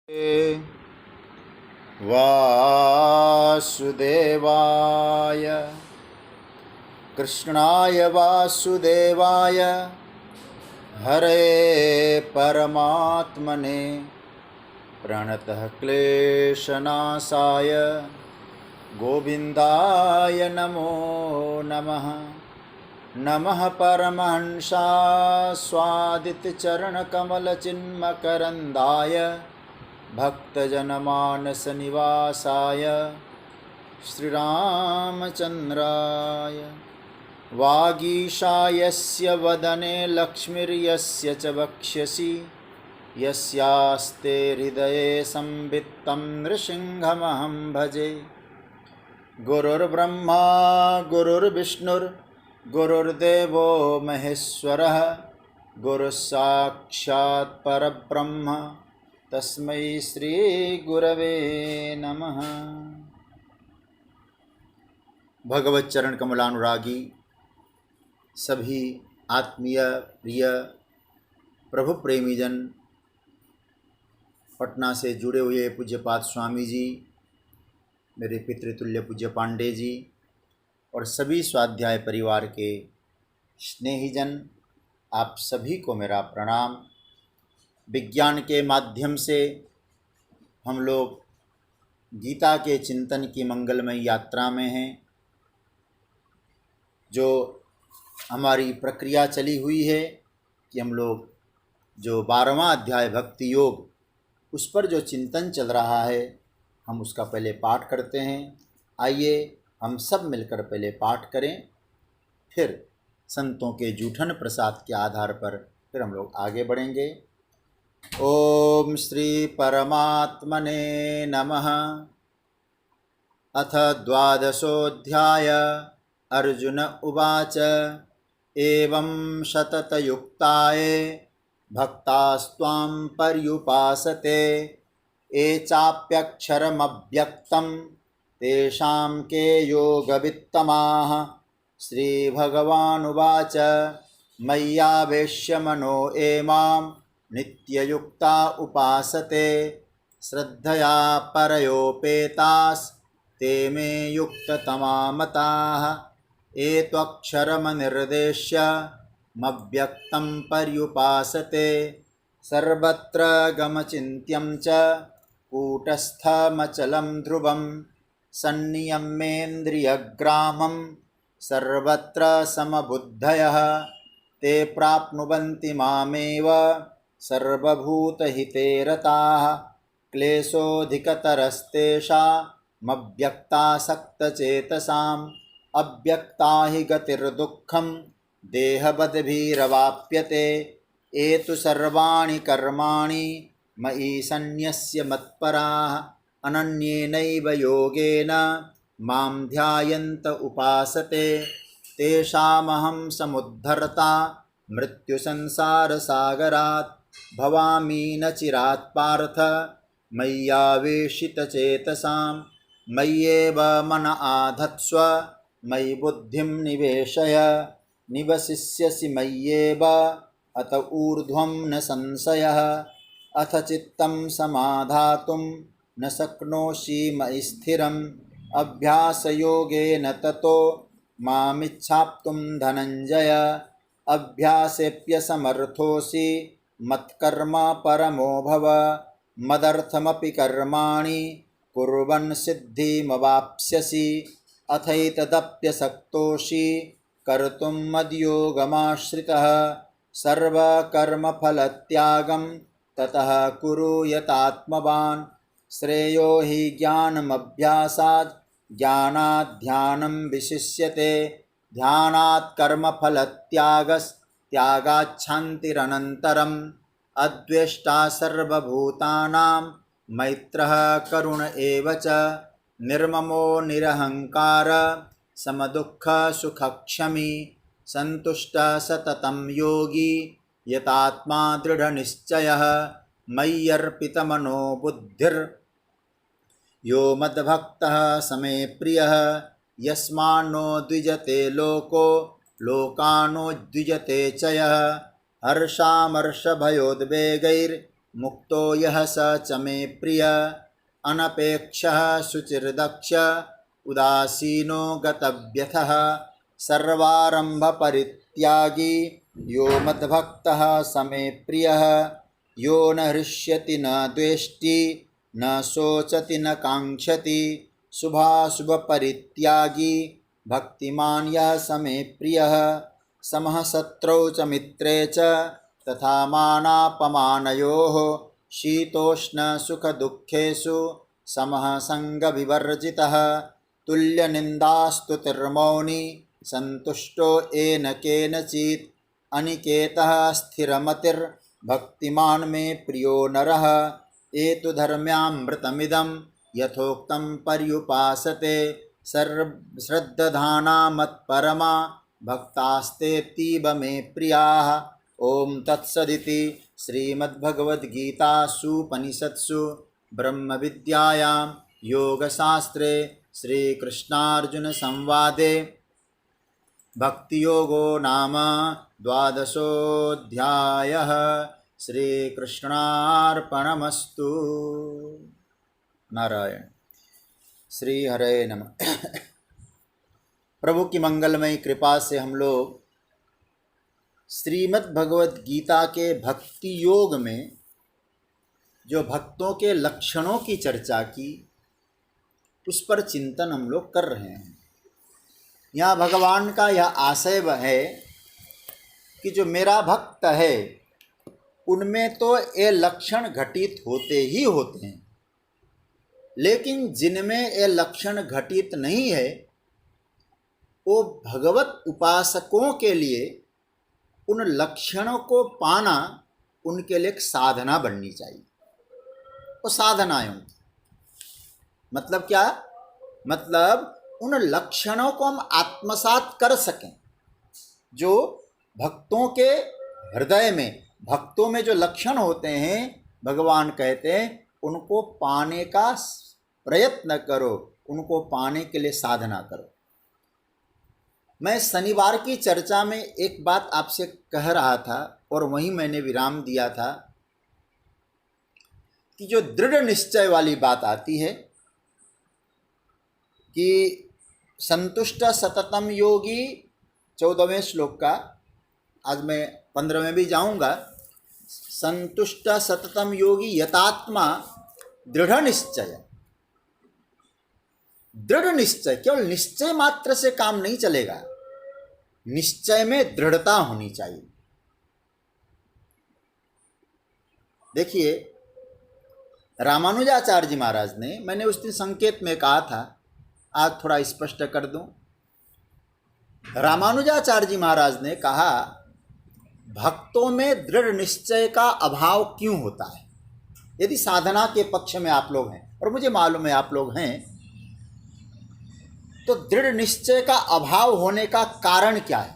वासुदेवाय कृष्णाय वासुदेवाय हरे परमात्मने प्रणतः क्लेशनाशाय गोविन्दाय नमो नमः। नमः परमहंसाय स्वादितचरणकमलचिन्मकरन्दाय भक्तजनमानसनिवासाय श्रीरामचन्द्राय। वागीशायस्य वदने लक्ष्मीर्यस्य च वक्ष्यसि यस्यास्ते हृदये संवित्तं नृसिंहमहं भजे। गुरुर्ब्रह्मा गुरुर्विष्णुर्गुरुर्देवो महेश्वरः गुरुस्साक्षात् परब्रह्म तस्मै श्री गुरवे नमः। भगवत चरण कमलानुरागी सभी आत्मीय प्रिय प्रभु प्रेमीजन, पटना से जुड़े हुए पूज्यपाद स्वामी जी, मेरे पितृतुल्य पूज्य पांडे जी और सभी स्वाध्याय परिवार के स्नेहीजन, आप सभी को मेरा प्रणाम। विज्ञान के माध्यम से हम लोग गीता के चिंतन की मंगलमय यात्रा में हैं। जो हमारी प्रक्रिया चली हुई है कि हम लोग जो 12वां अध्याय भक्ति योग, उस पर जो चिंतन चल रहा है, हम उसका पहले पाठ करते हैं। आइए हम सब मिलकर पहले पाठ करें, फिर संतों के जूठन प्रसाद के आधार पर फिर हम लोग आगे बढ़ेंगे। ओम श्री परमात्मने नमः। अथ द्वादशोऽध्याय। अर्जुन उवाच एवं शततयुक्ताये भक्तास्त्वां पर्युपासते ये चाप्यक्षरमव्यक्तं तेषां के योगवित्तमाः। श्रीभगवानुवाच मय्यावेश्य मनो ये मां नित्ययुक्ता उपासते श्रद्धया परयोपेतास्ते मे युक्ततमा मताः। ये त्वक्षरमनिर्देश्य मव्यक्तं पर्युपासते सर्वत्र गमचिन्त्यं च कूटस्थमचलं ध्रुवं सन्नियम्येन्द्रियग्रामं सर्वत्र समबुद्धयः ते प्राप्नुवन्ति मामेव सर्वभूतहिते रताः। क्लेशोऽधिकतरस्तेषामव्यक्तासक्तचेतसाम् अव्यक्ता हि गतिर्दुःखं देहवद्भिरवाप्यते। ये तु सर्वाणि कर्माणि मयि सन्न्यस्य मत्पराः अनन्येनैव योगेन मां ध्यायन्त उपासते तेषामहं समुद्धर्ता मृत्युसंसारसागरात् भवामि न चिरात् पार्थ मय्यावेशितचेतसां। मय्येव मन आधत्स्व मयि बुद्धिं निवेशय निवसिष्यसि मय्येव अत ऊर्ध्वं न संशयः। अथ चित्तं समाधातुं न शक्नोषि मयि स्थिरम् अभ्यासयोगेन ततो मामिच्छाप्तुं धनञ्जय। अभ्यासेऽप्यसमर्थोऽसि मत्कर्म परमो भव मदर्थमपि कर्माणि कुर्वन् सिद्धिमवाप्स्यसि। अथैतदप्यसक्तोषि कर्तुं मद्योगमाश्रितः सर्वकर्मफलत्यागं ततः कुरु यतात्मवान्। श्रेयो हि ज्ञानमभ्यासात् ज्ञानात् ध्यानं विशिष्यते ध्यानात् कर्मफलत्यागस्त्यागाच्छान्तिरनन्तरम्। अद्वेष्टा सर्वभूतानां मैत्रः करुण एव च निर्ममो निरहङ्कार समदुःखसुखक्षमी सन्तुष्टः सततं योगी यतात्मा दृढनिश्चयः। मय्यर्पितमनो बुद्धिर्यो मद्भक्तः समे प्रियः यस्मान्नो द्विजते लोको लोकानो द्विजते च यः। हर्षामर्षभयोद्वेगैर्मुक्तो मुक्तो यः स च मे प्रिय अनपेक्षः शुचिर्दक्ष उदासीनो गतव्यथः सर्वारंभ परित्यागी यो मद्भक्तः स मे प्रियः यो न हृष्यति न द्वेष्टि न शोचति न कांक्षति शुभाशुभ परित्यागी भक्तिमान् यः स मे प्रियः समः शत्रौ च मित्रे च तथा मानापमानयोः शीतोष्ण सुख दुःखेषु समः संगविवर्जितः तुल्यनिन्दास्तुतिर्मौनी संतुष्टो येन केनचित् अनिकेतः स्थिरमतिर्भक्तिमान् मे प्रियो नरः एतु धर्म्यामृतमिदं यथोक्तं पर्युपासते श्रद्दधाना मत्परमा भक्तास्तेतीव मे प्रियाः। ओम तत्सदिति श्रीमद्भगवद्गीतासूपनिषत्सु ब्रह्मविद्यायां योगशास्त्रे श्रीकृष्णार्जुनसंवादे भक्तियोगो नाम द्वादशोऽध्यायः। श्रीकृष्णार्पणमस्तु। नारायण। श्री हरे नमः। प्रभु की मंगलमयी कृपा से हम लोग श्रीमद् भगवद गीता के भक्ति योग में जो भक्तों के लक्षणों की चर्चा की उस पर चिंतन हम लोग कर रहे हैं। यहाँ भगवान का यह आशय है कि जो मेरा भक्त है उनमें तो ये लक्षण घटित होते ही होते हैं, लेकिन जिनमें ये लक्षण घटित नहीं है वो भगवत उपासकों के लिए उन लक्षणों को पाना उनके लिए एक साधना बननी चाहिए। वो साधनाएं होंगी। मतलब क्या? मतलब उन लक्षणों को हम आत्मसात कर सकें। जो भक्तों के हृदय में, भक्तों में जो लक्षण होते हैं, भगवान कहते हैं उनको पाने का प्रयत्न करो, उनको पाने के लिए साधना करो। मैं शनिवार की चर्चा में एक बात आपसे कह रहा था और वहीं मैंने विराम दिया था कि जो दृढ़ निश्चय वाली बात आती है कि संतुष्ट सततम योगी 14वें श्लोक का, आज मैं 15वें भी जाऊंगा। संतुष्ट सततम योगी यतात्मा दृढ़ निश्चय। दृढ़ निश्चय, केवल निश्चय मात्र से काम नहीं चलेगा, निश्चय में दृढ़ता होनी चाहिए। देखिए रामानुजाचार्य जी महाराज ने, मैंने उस दिन संकेत में कहा था, आज थोड़ा स्पष्ट कर दूं। रामानुजाचार्य जी महाराज ने कहा भक्तों में दृढ़ निश्चय का अभाव क्यों होता है। यदि साधना के पक्ष में आप लोग हैं, और मुझे मालूम है आप लोग हैं, तो दृढ़ निश्चय का अभाव होने का कारण क्या है?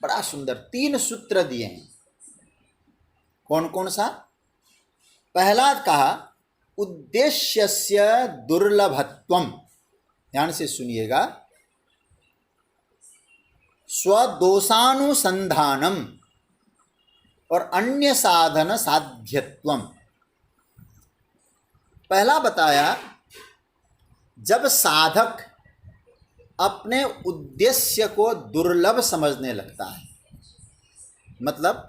बड़ा सुंदर 3 सूत्र दिए हैं। कौन कौन सा? पहला कहा उद्देश्यस्य दुर्लभत्वम। ध्यान से सुनिएगा। स्वदोषानुसंधानम और अन्य साधन साध्यत्वम। पहला बताया, जब साधक अपने उद्देश्य को दुर्लभ समझने लगता है, मतलब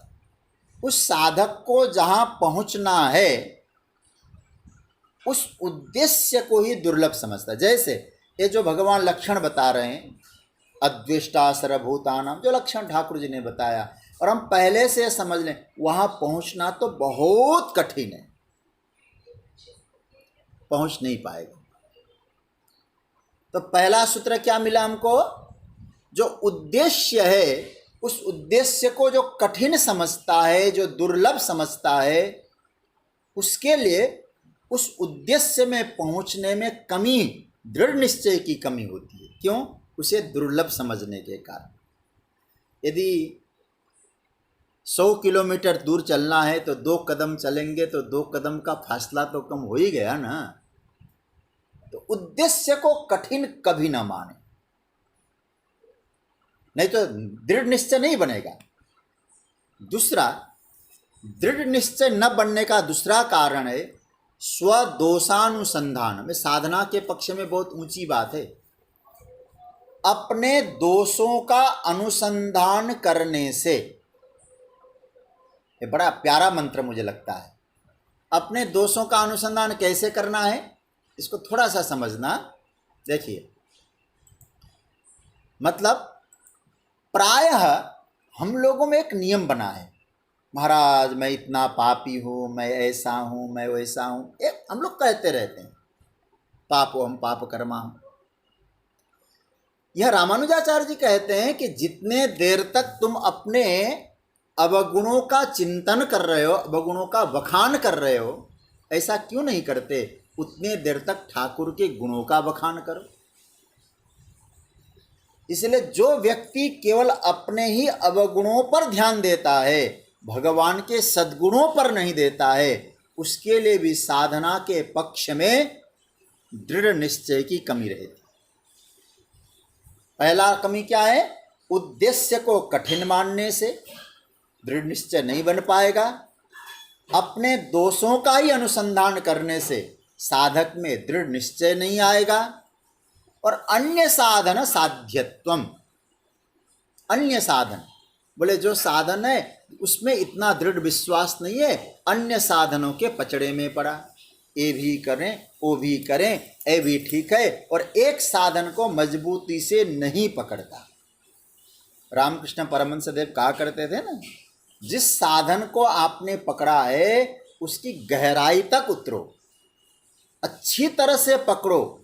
उस साधक को जहाँ पहुँचना है उस उद्देश्य को ही दुर्लभ समझता है। जैसे ये जो भगवान लक्षण बता रहे हैं, अद्वेष्टा सर्वभूतानां, जो लक्षण ठाकुर जी ने बताया, और हम पहले से समझ लें, वहाँ पहुँचना तो बहुत कठिन है, पहुँच नहीं पाएगा। तो पहला सूत्र क्या मिला हमको? जो उद्देश्य है उस उद्देश्य को जो कठिन समझता है, जो दुर्लभ समझता है, उसके लिए उस उद्देश्य में पहुंचने में कमी, दृढ़ निश्चय की कमी होती है। क्यों? उसे दुर्लभ समझने के कारण। यदि 100 किलोमीटर दूर चलना है तो 2 कदम चलेंगे तो 2 कदम का फासला तो कम हो ही गया ना। तो उद्देश्य को कठिन कभी ना माने, नहीं तो दृढ़ निश्चय नहीं बनेगा। दूसरा, दृढ़ निश्चय न बनने का दूसरा कारण है स्वदोषानुसंधान में। साधना के पक्ष में बहुत ऊंची बात है। अपने दोषों का अनुसंधान करने से, ये बड़ा प्यारा मंत्र मुझे लगता है। अपने दोषों का अनुसंधान कैसे करना है, इसको थोड़ा सा समझना। देखिए, मतलब प्रायः हम लोगों में एक नियम बना है, महाराज मैं इतना पापी हूँ, मैं ऐसा हूँ, मैं वैसा हूँ, एक हम लोग कहते रहते हैं, पापो हम पाप कर्मा हम। यह रामानुजाचार्य जी कहते हैं कि जितने देर तक तुम अपने अवगुणों का चिंतन कर रहे हो, अवगुणों का बखान कर रहे हो, ऐसा क्यों नहीं करते, उतने देर तक ठाकुर के गुणों का बखान करो। इसलिए जो व्यक्ति केवल अपने ही अवगुणों पर ध्यान देता है, भगवान के सद्गुणों पर नहीं देता है, उसके लिए भी साधना के पक्ष में दृढ़ निश्चय की कमी रहती। पहला कमी क्या है, उद्देश्य को कठिन मानने से दृढ़ निश्चय नहीं बन पाएगा। अपने दोषों का ही अनुसंधान करने से साधक में दृढ़ निश्चय नहीं आएगा। और अन्य साधन साध्यत्वम, अन्य साधन बोले जो साधन है उसमें इतना दृढ़ विश्वास नहीं है, अन्य साधनों के पचड़े में पड़ा, ये भी करें वो भी करें, ये भी ठीक है, और एक साधन को मजबूती से नहीं पकड़ता। रामकृष्ण परमहंस देव कहा करते थे ना, जिस साधन को आपने पकड़ा है उसकी गहराई तक उतरो, अच्छी तरह से पकड़ो,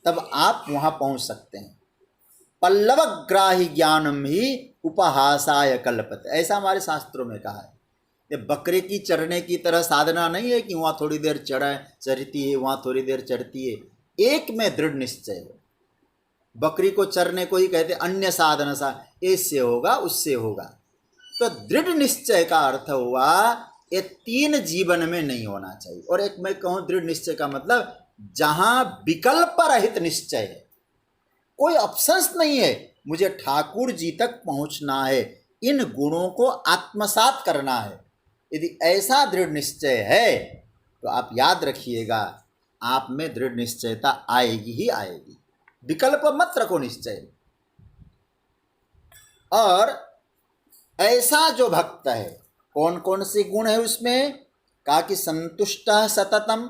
तब आप वहाँ पहुँच सकते हैं। पल्लवग्राही ज्ञानम ही उपहासाय कल्पते, ऐसा हमारे शास्त्रों में कहा है। ये बकरे की चरने की तरह साधना नहीं है कि वहाँ थोड़ी देर चरती है, वहाँ थोड़ी देर चरती है, एक में दृढ़ निश्चय हो। बकरी को चरने को ही कहते अन्य साधन सा, इससे होगा उससे होगा। तो दृढ़ निश्चय का अर्थ हुआ ये तीन जीवन में नहीं होना चाहिए। और एक मैं कहूँ दृढ़ निश्चय का मतलब जहाँ विकल्प रहित निश्चय है, कोई ऑप्शंस नहीं है, मुझे ठाकुर जी तक पहुँचना है, इन गुणों को आत्मसात करना है। यदि ऐसा दृढ़ निश्चय है तो आप याद रखिएगा, आप में दृढ़ निश्चयता आएगी ही आएगी। विकल्प मत रखो निश्चय। और ऐसा जो भक्त है, कौन कौन से गुण है उसमें, कहा कि संतुष्ट सततम,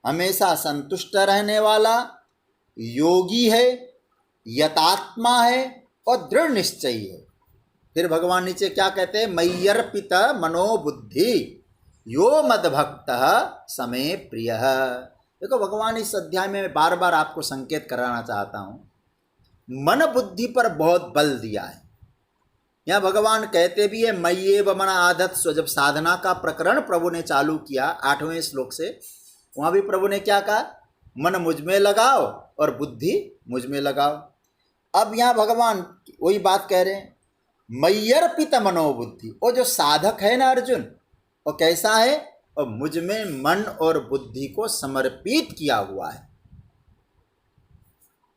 हमेशा संतुष्ट रहने वाला, योगी है, यतात्मा है और दृढ़ निश्चयी है। फिर भगवान नीचे क्या कहते हैं, मय्यर्पित मनोबुद्धि यो मद्भक्त समे प्रिय। देखो भगवान इस अध्याय में बार बार आपको संकेत कराना चाहता हूँ, मन बुद्धि पर बहुत बल दिया है। यहाँ भगवान कहते भी है मय्येव मन आधत्स्व। जब साधना का प्रकरण प्रभु ने चालू किया 8वें श्लोक से, वहाँ भी प्रभु ने क्या कहा, मन मुझ में लगाओ और बुद्धि मुझ में लगाओ। अब यहाँ भगवान वही बात कह रहे हैं, मय्यर्पित मनोबुद्धि। वो जो साधक है ना अर्जुन, वो कैसा है, और मुझ में मन और बुद्धि को समर्पित किया हुआ है।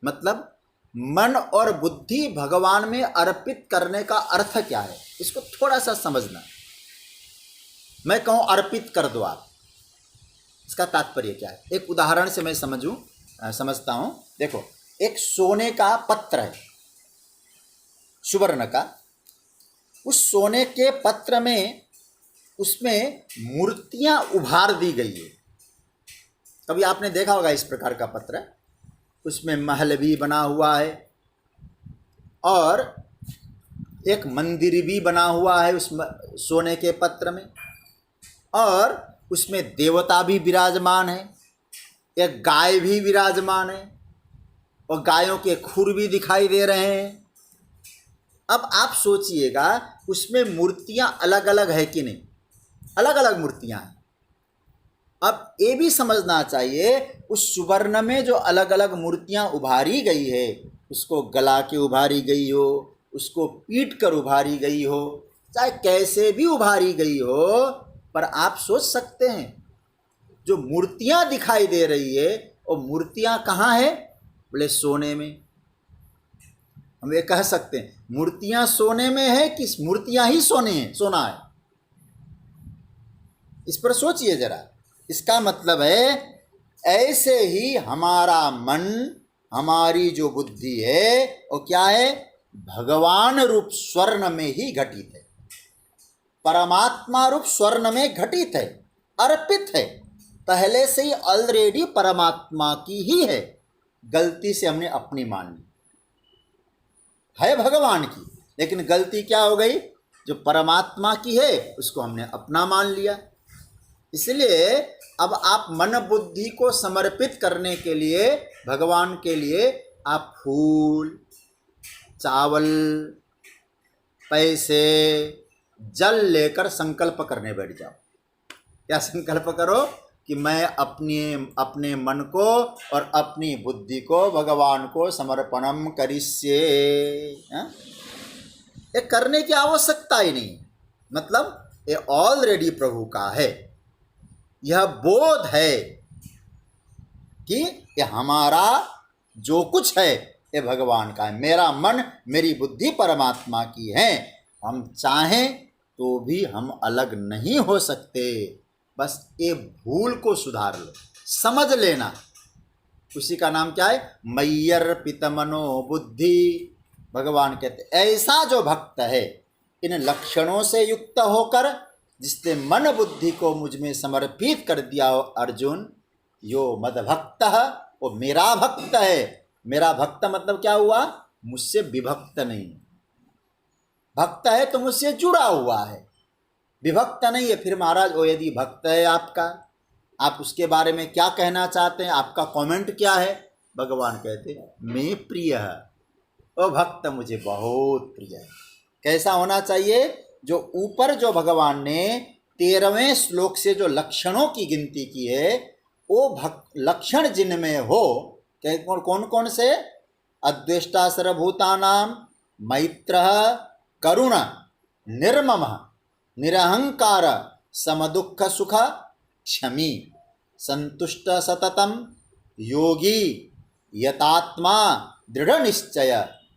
मतलब मन और बुद्धि भगवान में अर्पित करने का अर्थ क्या है, इसको थोड़ा सा समझना। मैं कहूँ अर्पित कर दो आप, इसका तात्पर्य क्या है, एक उदाहरण से मैं समझता हूँ। देखो, एक सोने का पत्र है, सुवर्ण का। उस सोने के पत्र में उसमें मूर्तियां उभार दी गई है। कभी आपने देखा होगा इस प्रकार का पत्र, उसमें महल भी बना हुआ है और एक मंदिर भी बना हुआ है उस सोने के पत्र में, और उसमें देवता भी विराजमान है, एक गाय भी विराजमान है और गायों के खुर भी दिखाई दे रहे हैं। अब आप सोचिएगा, उसमें मूर्तियां अलग अलग है कि नहीं, अलग अलग मूर्तियां हैं। अब ये भी समझना चाहिए, उस सुवर्ण में जो अलग अलग मूर्तियां उभारी गई है, उसको गला के उभारी गई हो, उसको पीट कर उभारी गई हो, चाहे कैसे भी उभारी गई हो, पर आप सोच सकते हैं जो मूर्तियां दिखाई दे रही है वो मूर्तियां कहाँ है, बोले सोने में। हम ये कह सकते हैं मूर्तियां सोने में है कि मूर्तियां ही सोना है। इस पर सोचिए जरा। इसका मतलब है ऐसे ही हमारा मन, हमारी जो बुद्धि है वो क्या है, भगवान रूप स्वर्ण में ही घटित है, परमात्मा रूप स्वर्ण में घटित है, अर्पित है, पहले से ही ऑलरेडी परमात्मा की ही है। गलती से हमने अपनी मान ली, है भगवान की, लेकिन गलती क्या हो गई, जो परमात्मा की है उसको हमने अपना मान लिया। इसलिए अब आप मन बुद्धि को समर्पित करने के लिए, भगवान के लिए, आप फूल, चावल, पैसे, जल लेकर संकल्प करने बैठ जाओ। क्या संकल्प करो कि मैं अपने मन को और अपनी बुद्धि को भगवान को समर्पणम करिष्ये। ये करने की आवश्यकता ही नहीं, मतलब ये ऑलरेडी प्रभु का है। यह बोध है कि ये हमारा जो कुछ है ये भगवान का है, मेरा मन मेरी बुद्धि परमात्मा की है। हम चाहें तो भी हम अलग नहीं हो सकते। बस ये भूल को सुधार लो, समझ लेना। उसी का नाम क्या है, मय्यर्पित मनो बुद्धि। भगवान कहते ऐसा जो भक्त है, इन लक्षणों से युक्त होकर जिसने मन बुद्धि को मुझ में समर्पित कर दिया हो, अर्जुन, यो मद भक्त, वो मेरा भक्त है। मेरा भक्त मतलब क्या हुआ, मुझसे विभक्त नहीं, भक्त है तो मुझसे जुड़ा हुआ है, विभक्त नहीं है। फिर महाराज वो यदि भक्त है आपका, आप उसके बारे में क्या कहना चाहते हैं, आपका कमेंट क्या है? भगवान कहते मैं प्रिय है, वो भक्त मुझे बहुत प्रिय है। कैसा होना चाहिए, जो ऊपर जो भगवान ने 13वें श्लोक से जो लक्षणों की गिनती की है, वो लक्षण जिनमें हो, कौन कौन से, अद्वेष्टा सर्वभूतानां, मैत्रः, करुण, निर्ममः, निरहंकार, समदुःख सुख, क्षमी, संतुष्ट सततम, योगी, यतात्मा, दृढ़ निश्चय।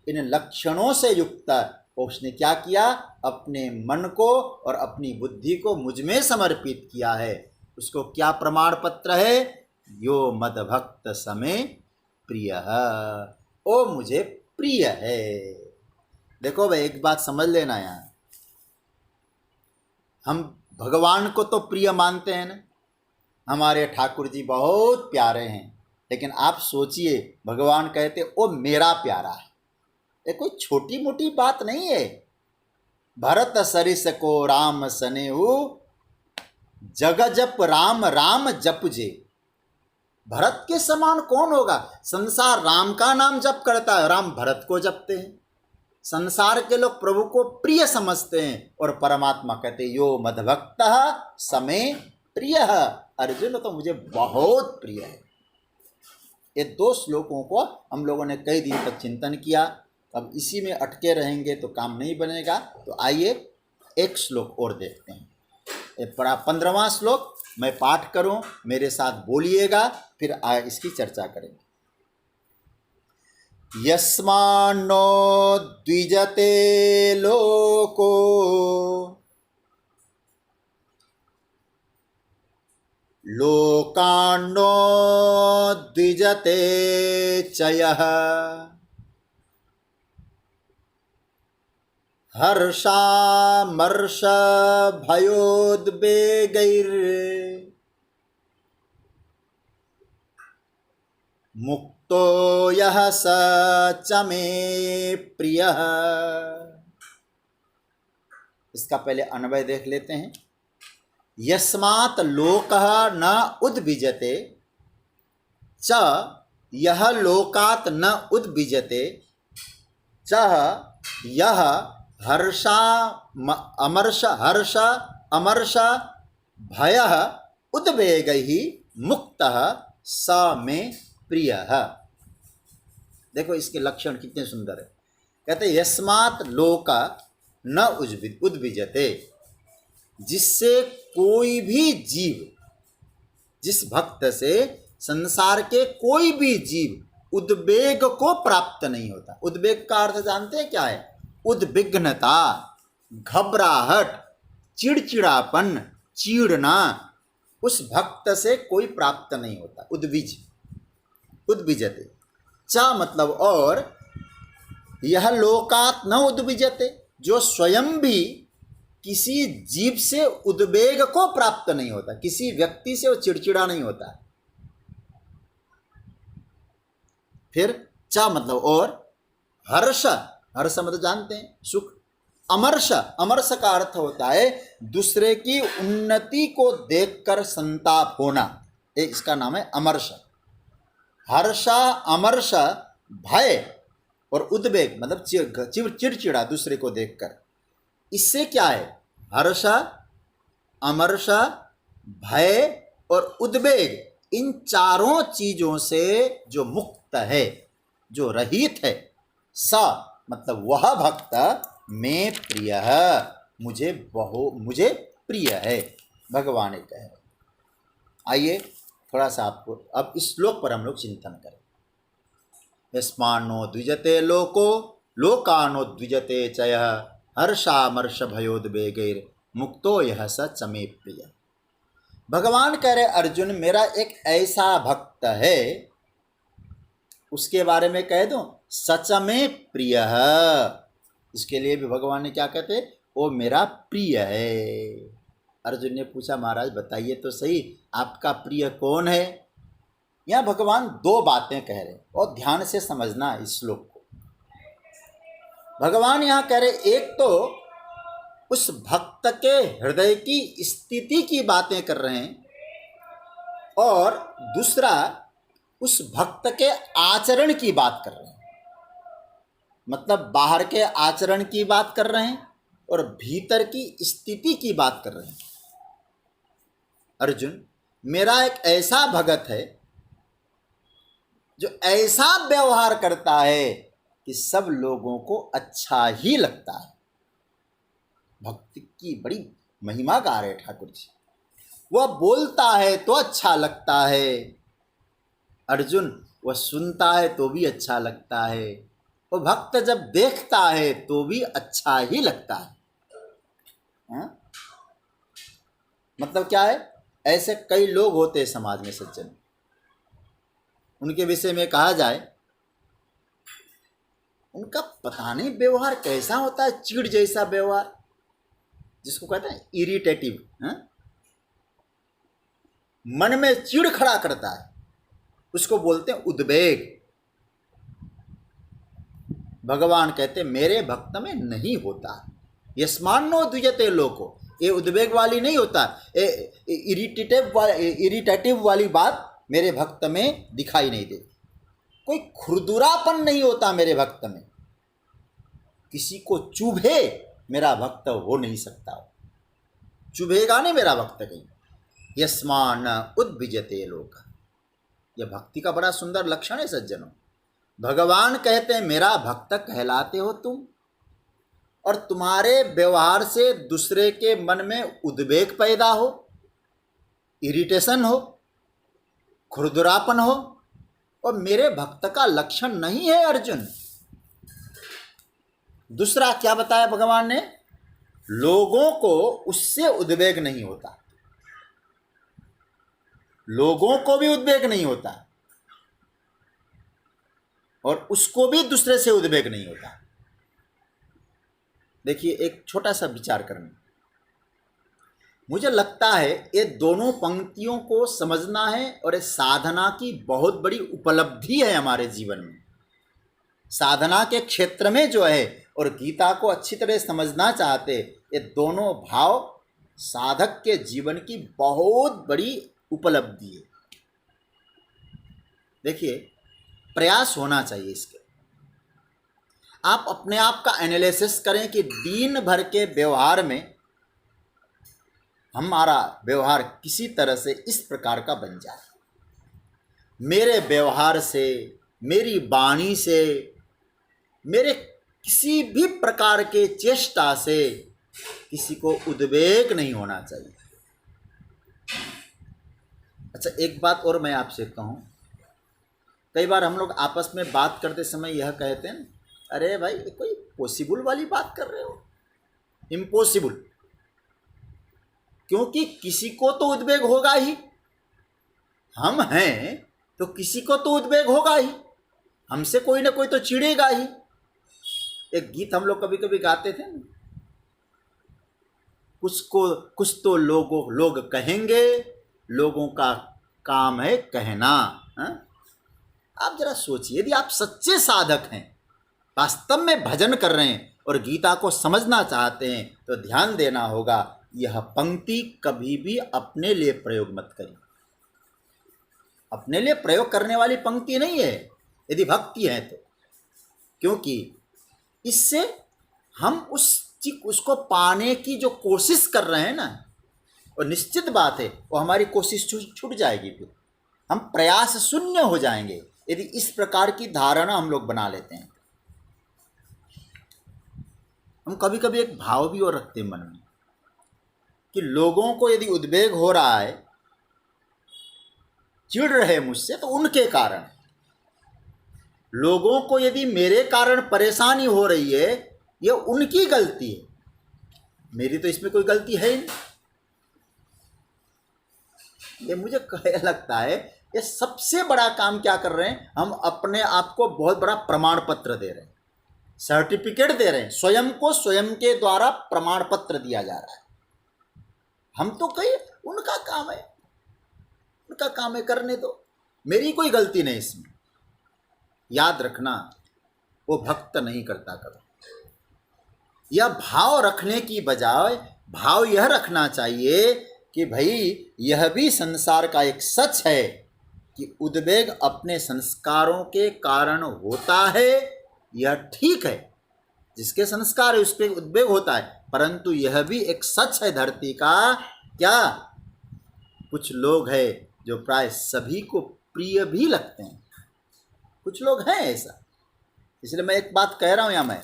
इन लक्षणों से युक्त उसने क्या किया, अपने मन को और अपनी बुद्धि को मुझ में समर्पित किया है। उसको क्या प्रमाण पत्र है, यो मद भक्त समे प्रिय, ओ मुझे प्रिय है। देखो भाई, एक बात समझ लेना, यहाँ हम भगवान को तो प्रिय मानते हैं ना, हमारे ठाकुर जी बहुत प्यारे हैं, लेकिन आप सोचिए भगवान कहते ओ मेरा प्यारा है। ये कोई छोटी मोटी बात नहीं है। भरत सरिस को राम सनेहु, जग जप राम राम जप जे। भरत के समान कौन होगा? संसार राम का नाम जप करता है, राम भरत को जपते हैं। संसार के लोग प्रभु को प्रिय समझते हैं, और परमात्मा कहते यो मद्भक्त समे प्रिय, अर्जुन तो मुझे बहुत प्रिय है। ये 2 श्लोकों को हम लोगों ने कई दिन तक चिंतन किया। अब इसी में अटके रहेंगे तो काम नहीं बनेगा। तो आइए एक श्लोक और देखते हैं। ये पढ़ा 15वां श्लोक, मैं पाठ करूं, मेरे साथ बोलिएगा, फिर इसकी चर्चा करेंगे। यस्मान्नो द्विजते लोको, लोकान्नो द्विजते च यः, हर्षामर्ष भयोद्वेगैर् मुक्तो यः स च मे प्रियः। इसका पहले अन्वय देख लेते हैं। यस्मात् लोकः न उद्विजते च यः लोकात् न उद्विजते च यः हर्ष अमर्ष भयः उद्वेगैः मुक्तः स मे प्रियः। देखो इसके लक्षण कितने सुंदर है। कहते यस्मात् लोक न उद्विजते, जिससे कोई भी जीव, जिस भक्त से संसार के कोई भी जीव उद्वेग को प्राप्त नहीं होता। उद्वेग का अर्थ जानते हैं क्या है? उद्विग्नता, घबराहट, चिड़चिड़ापन, चीड़ना, उस भक्त से कोई प्राप्त नहीं होता। उद्विज, उद्विजते, चा मतलब और, यह लोकात न उद्विजते, जो स्वयं भी किसी जीव से उद्वेग को प्राप्त नहीं होता, किसी व्यक्ति से वो चिड़चिड़ा नहीं होता। फिर चा मतलब और, हर्ष, हर्ष मतलब जानते हैं सुख। अमर्ष, अमर्ष का अर्थ होता है दूसरे की उन्नति को देखकर संताप होना, ये इसका नाम है अमर्ष। हर्षा, अमर्ष, भय और उद्वेग मतलब चिड़चिड़ा दूसरे को देखकर। इससे क्या है, हर्ष, अमर्ष, भय और उद्वेग, इन चारों चीजों से जो मुक्त है, जो रहित है, सा मतलब वह भक्त में प्रिय, मुझे प्रिय है, भगवान ने कहे। आइए थोड़ा सा आपको अब इस श्लोक पर हम लोग चिंतन करें। यस्मान्नो द्विजते लोको लोकानो द्विजते च यः हर्षामर्ष भयोद्वेगैर् मुक्तो यः स च मे प्रिय। भगवान कह रहे अर्जुन, मेरा एक ऐसा भक्त है, उसके बारे में कह दूं सच में प्रिय। इसके लिए भी भगवान ने क्या कहते, वो मेरा प्रिय है। अर्जुन ने पूछा महाराज बताइए तो सही, आपका प्रिय कौन है। यहाँ भगवान दो बातें कह रहे और ध्यान से समझना इस श्लोक को। भगवान यहाँ कह रहे, एक तो उस भक्त के हृदय की स्थिति की बातें कर रहे हैं, और दूसरा उस भक्त के आचरण की बात कर रहे हैं। मतलब बाहर के आचरण की बात कर रहे हैं और भीतर की स्थिति की बात कर रहे हैं। अर्जुन, मेरा एक ऐसा भगत है जो ऐसा व्यवहार करता है कि सब लोगों को अच्छा ही लगता है। भक्ति की बड़ी महिमा गा रहे ठाकुर जी। वह बोलता है तो अच्छा लगता है अर्जुन, वह सुनता है तो भी अच्छा लगता है, वो भक्त जब देखता है तो भी अच्छा ही लगता है। हा? मतलब क्या है, ऐसे कई लोग होते हैं समाज में सज्जन, उनके विषय में कहा जाए उनका पता नहीं व्यवहार कैसा होता है, चिड़ जैसा व्यवहार, जिसको कहते हैं इरिटेटिव। मन में चिड़ खड़ा करता है, उसको बोलते हैं उद्वेग। भगवान कहते मेरे भक्त में नहीं होता। यस्मान्नो द्विजते लोको, ये उद्वेग वाली नहीं होता, इरिटेटिव वाली बात मेरे भक्त में दिखाई नहीं देती। कोई खुरदुरापन नहीं होता मेरे भक्त में, किसी को चुभे मेरा भक्त हो नहीं सकता, चुभेगा नहीं मेरा भक्त कहीं। यस्मान उद्विजते लोक, यह भक्ति का बड़ा सुंदर लक्षण है सज्जनों। भगवान कहते हैं मेरा भक्त कहलाते हो तुम, और तुम्हारे व्यवहार से दूसरे के मन में उद्वेग पैदा हो, इरिटेशन हो, खुरदुरापन हो, और मेरे भक्त का लक्षण नहीं है अर्जुन। दूसरा क्या बताया भगवान ने, लोगों को उससे उद्वेग नहीं होता, लोगों को भी उद्वेग नहीं होता और उसको भी दूसरे से उद्वेग नहीं होता। देखिए एक छोटा सा विचार करना, मुझे लगता है ये दोनों पंक्तियों को समझना है, और ये साधना की बहुत बड़ी उपलब्धि है हमारे जीवन में। साधना के क्षेत्र में जो है, और गीता को अच्छी तरह समझना चाहते, ये दोनों भाव साधक के जीवन की बहुत बड़ी उपलब्धि है। देखिए प्रयास होना चाहिए इसके, आप अपने आप का एनालिसिस करें कि दिन भर के व्यवहार में हमारा व्यवहार किसी तरह से इस प्रकार का बन जाए, मेरे व्यवहार से, मेरी वाणी से, मेरे किसी भी प्रकार के चेष्टा से किसी को उद्वेग नहीं होना चाहिए। अच्छा एक बात और मैं आपसे कहूँ, कई बार हम लोग आपस में बात करते समय यह कहते हैं, अरे भाई कोई पॉसिबल वाली बात कर रहे हो, इम्पॉसिबल। क्योंकि किसी को तो उद्वेग होगा ही, हम हैं तो किसी को तो उद्वेग होगा ही, हमसे कोई ना कोई तो चिढ़ेगा ही। एक गीत हम लोग कभी कभी गाते थे ना, कुछ तो लोग कहेंगे, लोगों का काम है कहना। हा? आप जरा सोचिए, यदि आप सच्चे साधक हैं, वास्तव में भजन कर रहे हैं और गीता को समझना चाहते हैं, तो ध्यान देना होगा, यह पंक्ति कभी भी अपने लिए प्रयोग मत करिए। अपने लिए प्रयोग करने वाली पंक्ति नहीं है यदि भक्ति है तो, क्योंकि इससे हम उसको पाने की जो कोशिश कर रहे हैं ना, और निश्चित बात है वो हमारी कोशिश छूट जाएगी, फिर हम प्रयास शून्य हो जाएंगे यदि इस प्रकार की धारणा हम लोग बना लेते हैं। हम कभी कभी एक भाव भी और रखते हैं मन में कि लोगों को यदि उद्वेग हो रहा है, चिढ़ रहे मुझसे, तो उनके कारण। लोगों को यदि मेरे कारण परेशानी हो रही है, ये उनकी गलती है, मेरी तो इसमें कोई गलती है ही नहीं। ये मुझे लगता है ये सबसे बड़ा काम क्या कर रहे हैं, हम अपने आप को बहुत बड़ा प्रमाण पत्र दे रहे हैं, सर्टिफिकेट दे रहे हैं, स्वयं को स्वयं के द्वारा प्रमाण पत्र दिया जा रहा है। हम तो कहीं उनका काम है, उनका काम है, करने दो, मेरी कोई गलती नहीं इसमें। याद रखना, वो भक्त नहीं करता कभी। यह भाव रखने की बजाय भाव यह रखना चाहिए कि भाई यह भी संसार का एक सच है कि उद्वेग अपने संस्कारों के कारण होता है, यह ठीक है, जिसके संस्कार है उस पर उद्वेग होता है, परंतु यह भी एक सच है धरती का, क्या कुछ लोग हैं जो प्राय सभी को प्रिय भी लगते हैं, कुछ लोग हैं ऐसा। इसलिए मैं एक बात कह रहा हूँ यहाँ, मैं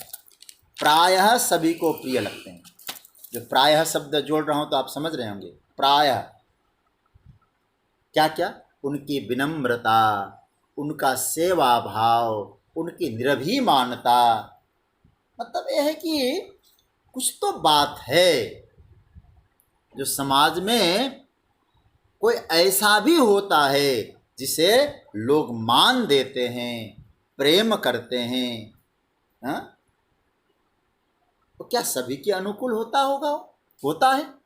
प्रायः सभी को प्रिय लगते हैं। जो प्रायः शब्द जोड़ रहा हूँ तो आप समझ रहे होंगे, प्रायः क्या क्या, उनकी विनम्रता, उनका सेवा भाव, उनकी निरभिमानता, मतलब यह है कि कुछ तो बात है जो समाज में कोई ऐसा भी होता है जिसे लोग मान देते हैं, प्रेम करते हैं। हाँ, तो क्या सभी के अनुकूल होता होगा? होता है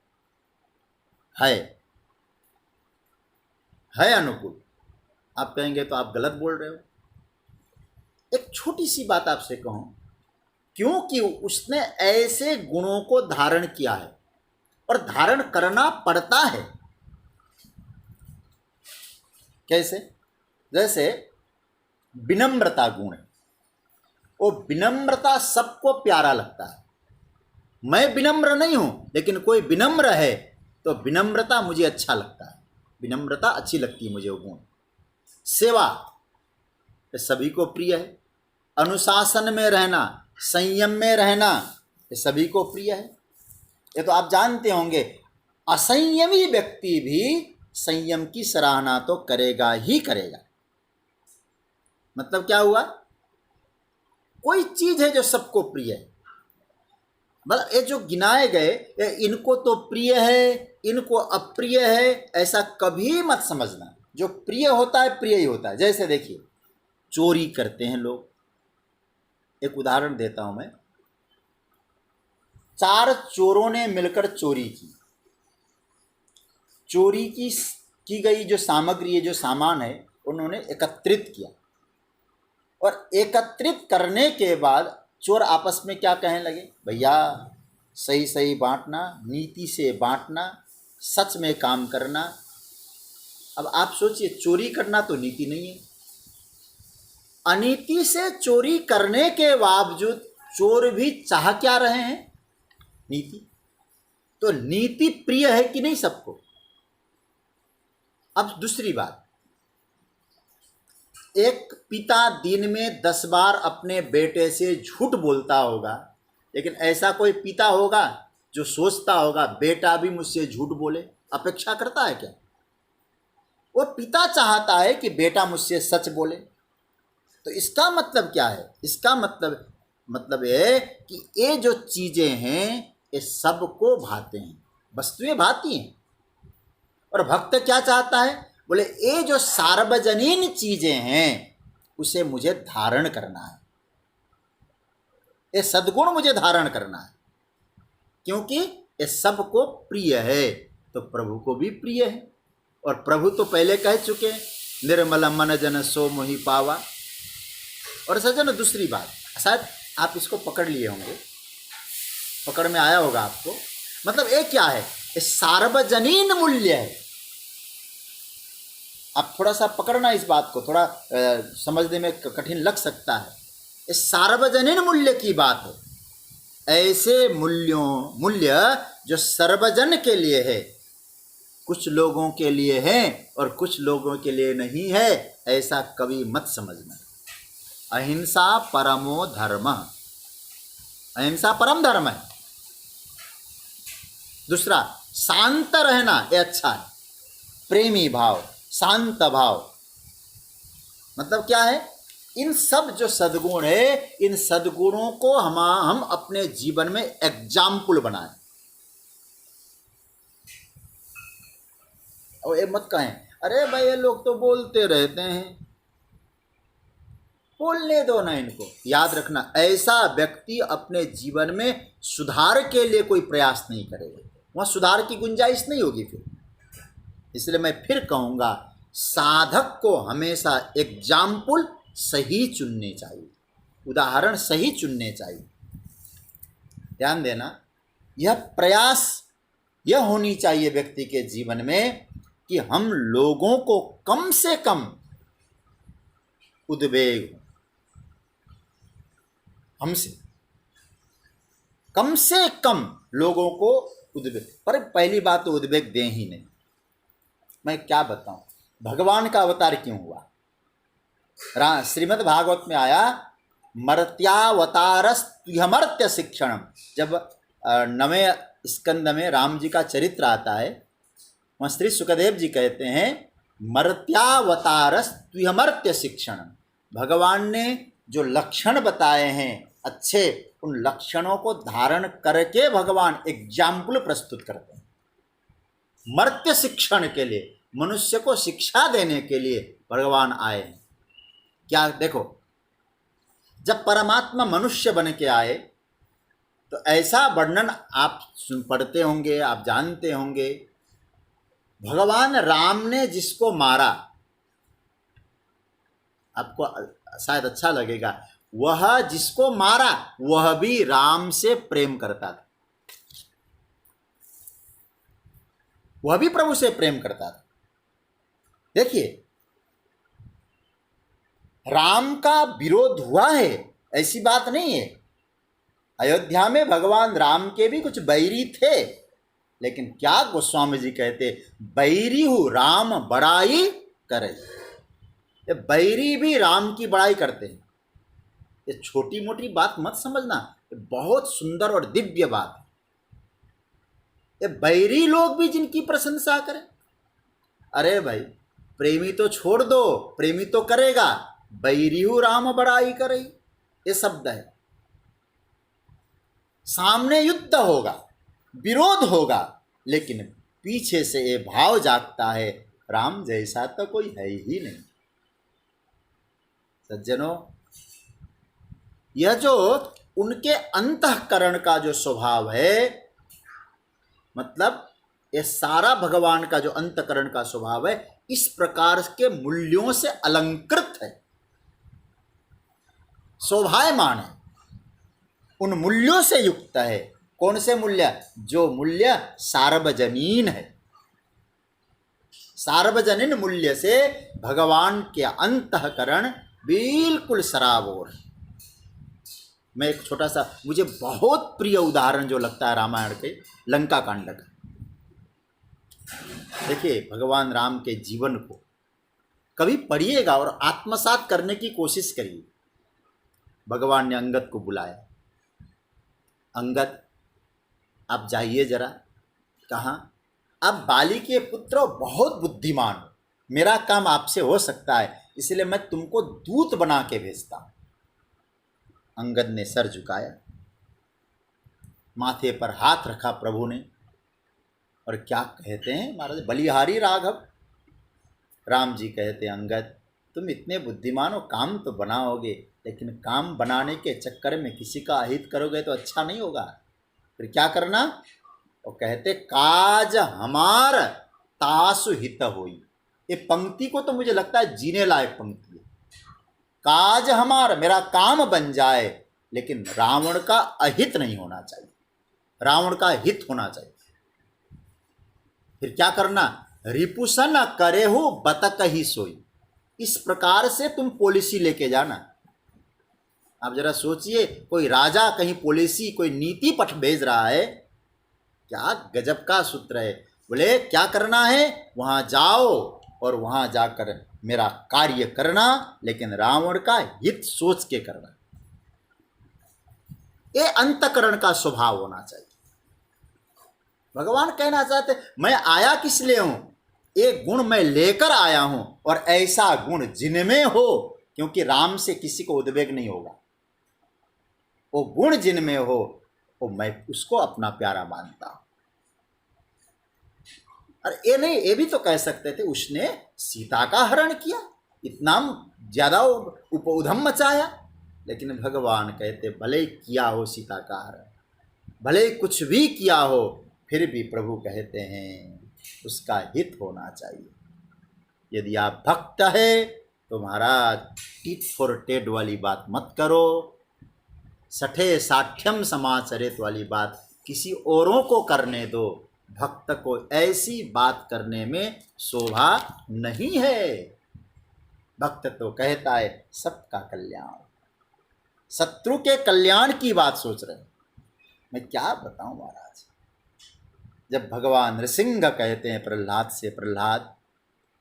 अनुकूल। आप कहेंगे तो आप गलत बोल रहे हो। एक छोटी सी बात आपसे कहूं, क्योंकि उसने ऐसे गुणों को धारण किया है और धारण करना पड़ता है। कैसे? जैसे विनम्रता गुण है, वो विनम्रता सबको प्यारा लगता है। मैं विनम्र नहीं हूं, लेकिन कोई विनम्र है तो विनम्रता मुझे अच्छा लगता है, विनम्रता अच्छी लगती है मुझे वो गुण। सेवा ये सभी को प्रिय है, अनुशासन में रहना, संयम में रहना, ये सभी को प्रिय है। ये तो आप जानते होंगे, असंयमी व्यक्ति भी संयम की सराहना तो करेगा ही करेगा। मतलब क्या हुआ? कोई चीज है जो सबको प्रिय है, मतलब ये जो गिनाए गए, इनको तो प्रिय है, इनको अप्रिय है, ऐसा कभी मत समझना। जो प्रिय होता है प्रिय ही होता है। जैसे देखिए, चोरी करते हैं लोग, एक उदाहरण देता हूं मैं। 4 चोरों ने मिलकर चोरी की। चोरी की गई जो सामग्री है, जो सामान है, उन्होंने एकत्रित किया, और एकत्रित करने के बाद चोर आपस में क्या कहने लगे, भैया सही सही बांटना, नीति से बांटना, सच में काम करना। अब आप सोचिए, चोरी करना तो नीति नहीं है, अनीति से चोरी करने के बावजूद चोर भी चाह क्या रहे हैं? नीति। तो नीति प्रिय है कि नहीं सबको? अब दूसरी बात, एक पिता दिन में 10 बार अपने बेटे से झूठ बोलता होगा, लेकिन ऐसा कोई पिता होगा जो सोचता होगा बेटा भी मुझसे झूठ बोले? अपेक्षा करता है क्या? वो पिता चाहता है कि बेटा मुझसे सच बोले। तो इसका मतलब क्या है? इसका मतलब ये कि ये जो चीज़ें हैं ये सबको भाते हैं, वस्तुएं भाती हैं। और भक्त क्या चाहता है? बोले ये जो सार्वजनीन चीजें हैं उसे मुझे धारण करना है, ये सद्गुण मुझे धारण करना है, क्योंकि ये सबको प्रिय है, तो प्रभु को भी प्रिय है। और प्रभु तो पहले कह चुके हैं, निर्मल मन जन सो मोहि पावा। और सज्जन दूसरी बात, शायद आप इसको पकड़ लिए होंगे, पकड़ में आया होगा आपको। मतलब ये क्या है? ये सार्वजनीन मूल्य है। आप थोड़ा सा पकड़ना इस बात को, थोड़ा समझने में कठिन लग सकता है। ये सार्वजनीन मूल्य की बात है। ऐसे मूल्य जो सर्वजन के लिए है, कुछ लोगों के लिए है और कुछ लोगों के लिए नहीं है, ऐसा कभी मत समझना। अहिंसा परमो धर्म, अहिंसा परम धर्म है। दूसरा, शांत रहना, ये अच्छा है। प्रेमी भाव, शांत भाव, मतलब क्या है? इन सब जो सद्गुण है, इन सद्गुणों को हम अपने जीवन में एग्जाम्पल बनाएं। और ये मत कहें अरे भाई ये लोग तो बोलते रहते हैं, बोलने दो ना इनको। याद रखना, ऐसा व्यक्ति अपने जीवन में सुधार के लिए कोई प्रयास नहीं करेगा, वहाँ सुधार की गुंजाइश नहीं होगी फिर। इसलिए मैं फिर कहूँगा, साधक को हमेशा एग्जाम्पल सही चुनने चाहिए, उदाहरण सही चुनने चाहिए। ध्यान देना, यह प्रयास यह होनी चाहिए व्यक्ति के जीवन में कि हम लोगों को कम से कम उद्वेग हो, हमसे कम से कम लोगों को उद्वेग। पर पहली बात तो उद्वेग दें ही नहीं। मैं क्या बताऊं, भगवान का अवतार क्यों हुआ? श्रीमद् भागवत में आया, मर्त्यावतारस्त्वमर्त्य शिक्षणम। जब 9वें स्कंद में राम जी का चरित्र आता है, वहाँ श्री सुखदेव जी कहते हैं, मर्त्यावतारस्त्वमर्त्य शिक्षणम। भगवान ने जो लक्षण बताए हैं अच्छे, उन लक्षणों को धारण करके भगवान एग्जाम्पल प्रस्तुत करते हैं। मर्त्य शिक्षण के लिए, मनुष्य को शिक्षा देने के लिए भगवान आए हैं। क्या देखो, जब परमात्मा मनुष्य बन के आए तो ऐसा वर्णन आप पढ़ते होंगे, आप जानते होंगे, भगवान राम ने जिसको मारा, आपको शायद अच्छा लगेगा, वह जिसको मारा वह भी राम से प्रेम करता था, वह भी प्रभु से प्रेम करता था। देखिए, राम का विरोध हुआ है ऐसी बात नहीं है। अयोध्या में भगवान राम के भी कुछ बैरी थे, लेकिन क्या गोस्वामी जी कहते, बैरी हूँ राम बड़ाई करे। ये बैरी भी राम की बड़ाई करते हैं। ये छोटी मोटी बात मत समझना, ये बहुत सुंदर और दिव्य बात है। ये बैरी लोग भी जिनकी प्रशंसा करें, अरे भाई प्रेमी तो छोड़ दो, प्रेमी तो करेगा, बैरी हूँ राम बड़ाई करे, ये शब्द है। सामने युद्ध होगा, विरोध होगा, लेकिन पीछे से ये भाव जागता है, राम जैसा तो कोई है ही नहीं। सज्जनों, यह जो उनके अंतःकरण का जो स्वभाव है, मतलब ये सारा भगवान का जो अंतःकरण का स्वभाव है, इस प्रकार के मूल्यों से अलंकृत है, शोभायमान है, उन मूल्यों से युक्त है। कौन से मूल्य? जो मूल्य सार्वजनीन है। सार्वजनीन मूल्य से भगवान के अंतःकरण बिल्कुल सराबोर है। मैं एक छोटा सा, मुझे बहुत प्रिय उदाहरण जो लगता है रामायण के, लंका कांड का। देखिए, भगवान राम के जीवन को कभी पढ़िएगा और आत्मसात करने की कोशिश करिए। भगवान ने अंगद को बुलाया, अंगद आप जाइए जरा। कहाँ? आप बाली के पुत्र बहुत बुद्धिमान हो, मेरा काम आपसे हो सकता है, इसलिए मैं तुमको दूत बना के भेजता हूँ। अंगद ने सर झुकाया, माथे पर हाथ रखा प्रभु ने, और क्या कहते हैं महाराज, बलिहारी राघव। राम जी कहते हैं अंगद तुम इतने बुद्धिमान हो, काम तो बनाओगे, लेकिन काम बनाने के चक्कर में किसी का अहित करोगे तो अच्छा नहीं होगा। फिर क्या करना? वो कहते काज हमार तासु हित होई। ये पंक्ति को तो मुझे लगता है जीने लायक पंक्ति है। काज हमार, मेरा काम बन जाए, लेकिन रावण का अहित नहीं होना चाहिए, रावण का हित होना चाहिए। फिर क्या करना? रिपुसन करे हो बतक ही सोई। इस प्रकार से तुम पॉलिसी लेके जाना। आप जरा सोचिए, कोई राजा कहीं पॉलिसी, कोई नीति पट भेज रहा है, क्या गजब का सूत्र है। बोले क्या करना है? वहां जाओ और वहां जाकर मेरा कार्य करना, लेकिन रावण का हित सोच के करना। ये अंतकरण का स्वभाव होना चाहिए। भगवान कहना चाहते मैं आया किस लिए हूं? एक गुण मैं लेकर आया हूं, और ऐसा गुण जिनमें हो, क्योंकि राम से किसी को उद्वेग नहीं होगा। वो गुण जिनमें हो वो मैं उसको अपना प्यारा मानता हूं। और ये नहीं, ये भी तो कह सकते थे उसने सीता का हरण किया, इतना ज्यादा उपउधम मचाया, लेकिन भगवान कहते भले ही किया हो सीता का हरण, भले ही कुछ भी किया हो, फिर भी प्रभु कहते हैं उसका हित होना चाहिए। यदि आप भक्त है तो महाराज टिट फॉर टेट वाली बात मत करो, सठे साठ्यम समाचरित वाली बात किसी औरों को करने दो। भक्त को ऐसी बात करने में शोभा नहीं है। भक्त तो कहता है सबका कल्याण, शत्रु के कल्याण की बात सोच रहे हैं। मैं क्या बताऊं महाराज, जब भगवान नृसिंह कहते हैं प्रहलाद से, प्रहलाद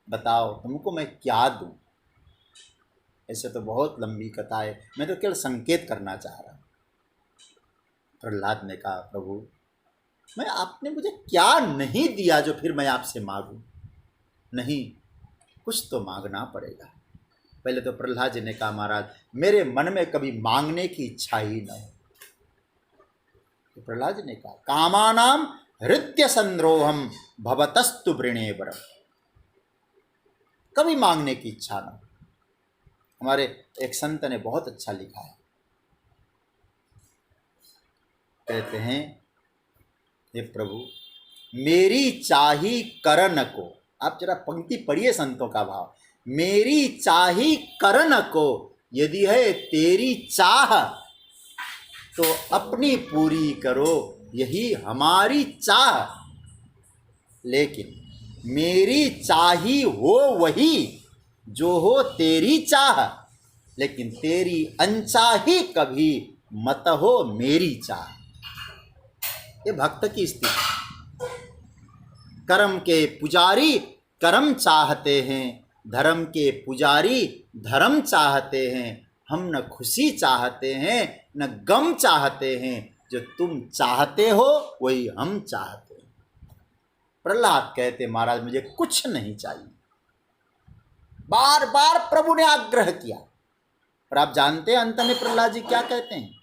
बताओ तुमको मैं क्या दूं। ऐसे तो बहुत लंबी कथा है, मैं तो केवल संकेत करना चाह रहा हूं। प्रहलाद ने कहा प्रभु मैं, आपने मुझे क्या नहीं दिया जो फिर मैं आपसे मांगूं? नहीं, कुछ तो मांगना पड़ेगा। पहले तो प्रहलाद जी ने कहा महाराज मेरे मन में कभी मांगने की इच्छा ही न हो। तो प्रहलाद जी ने कहा कामानाम हृदय संद्रोहम भवतस्तु वृणेवरम। कभी मांगने की इच्छा न हो। हमारे एक संत ने बहुत अच्छा लिखा है, कहते हैं हे प्रभु मेरी चाही करन को। आप जरा पंक्ति पढ़िए संतों का भाव। मेरी चाही करन को, यदि है तेरी चाह तो अपनी पूरी करो, यही हमारी चाह। लेकिन मेरी चाही हो वही जो हो तेरी चाह, लेकिन तेरी अनचाही कभी मत हो मेरी चाह। ये भक्त की स्थिति। कर्म के पुजारी कर्म चाहते हैं, धर्म के पुजारी धर्म चाहते हैं। हम न खुशी चाहते हैं न गम चाहते हैं, जो तुम चाहते हो वही हम चाहते हैं। प्रहलाद कहते महाराज मुझे कुछ नहीं चाहिए। बार बार प्रभु ने आग्रह किया, और आप जानते हैं अंत में प्रहलाद जी क्या कहते हैं?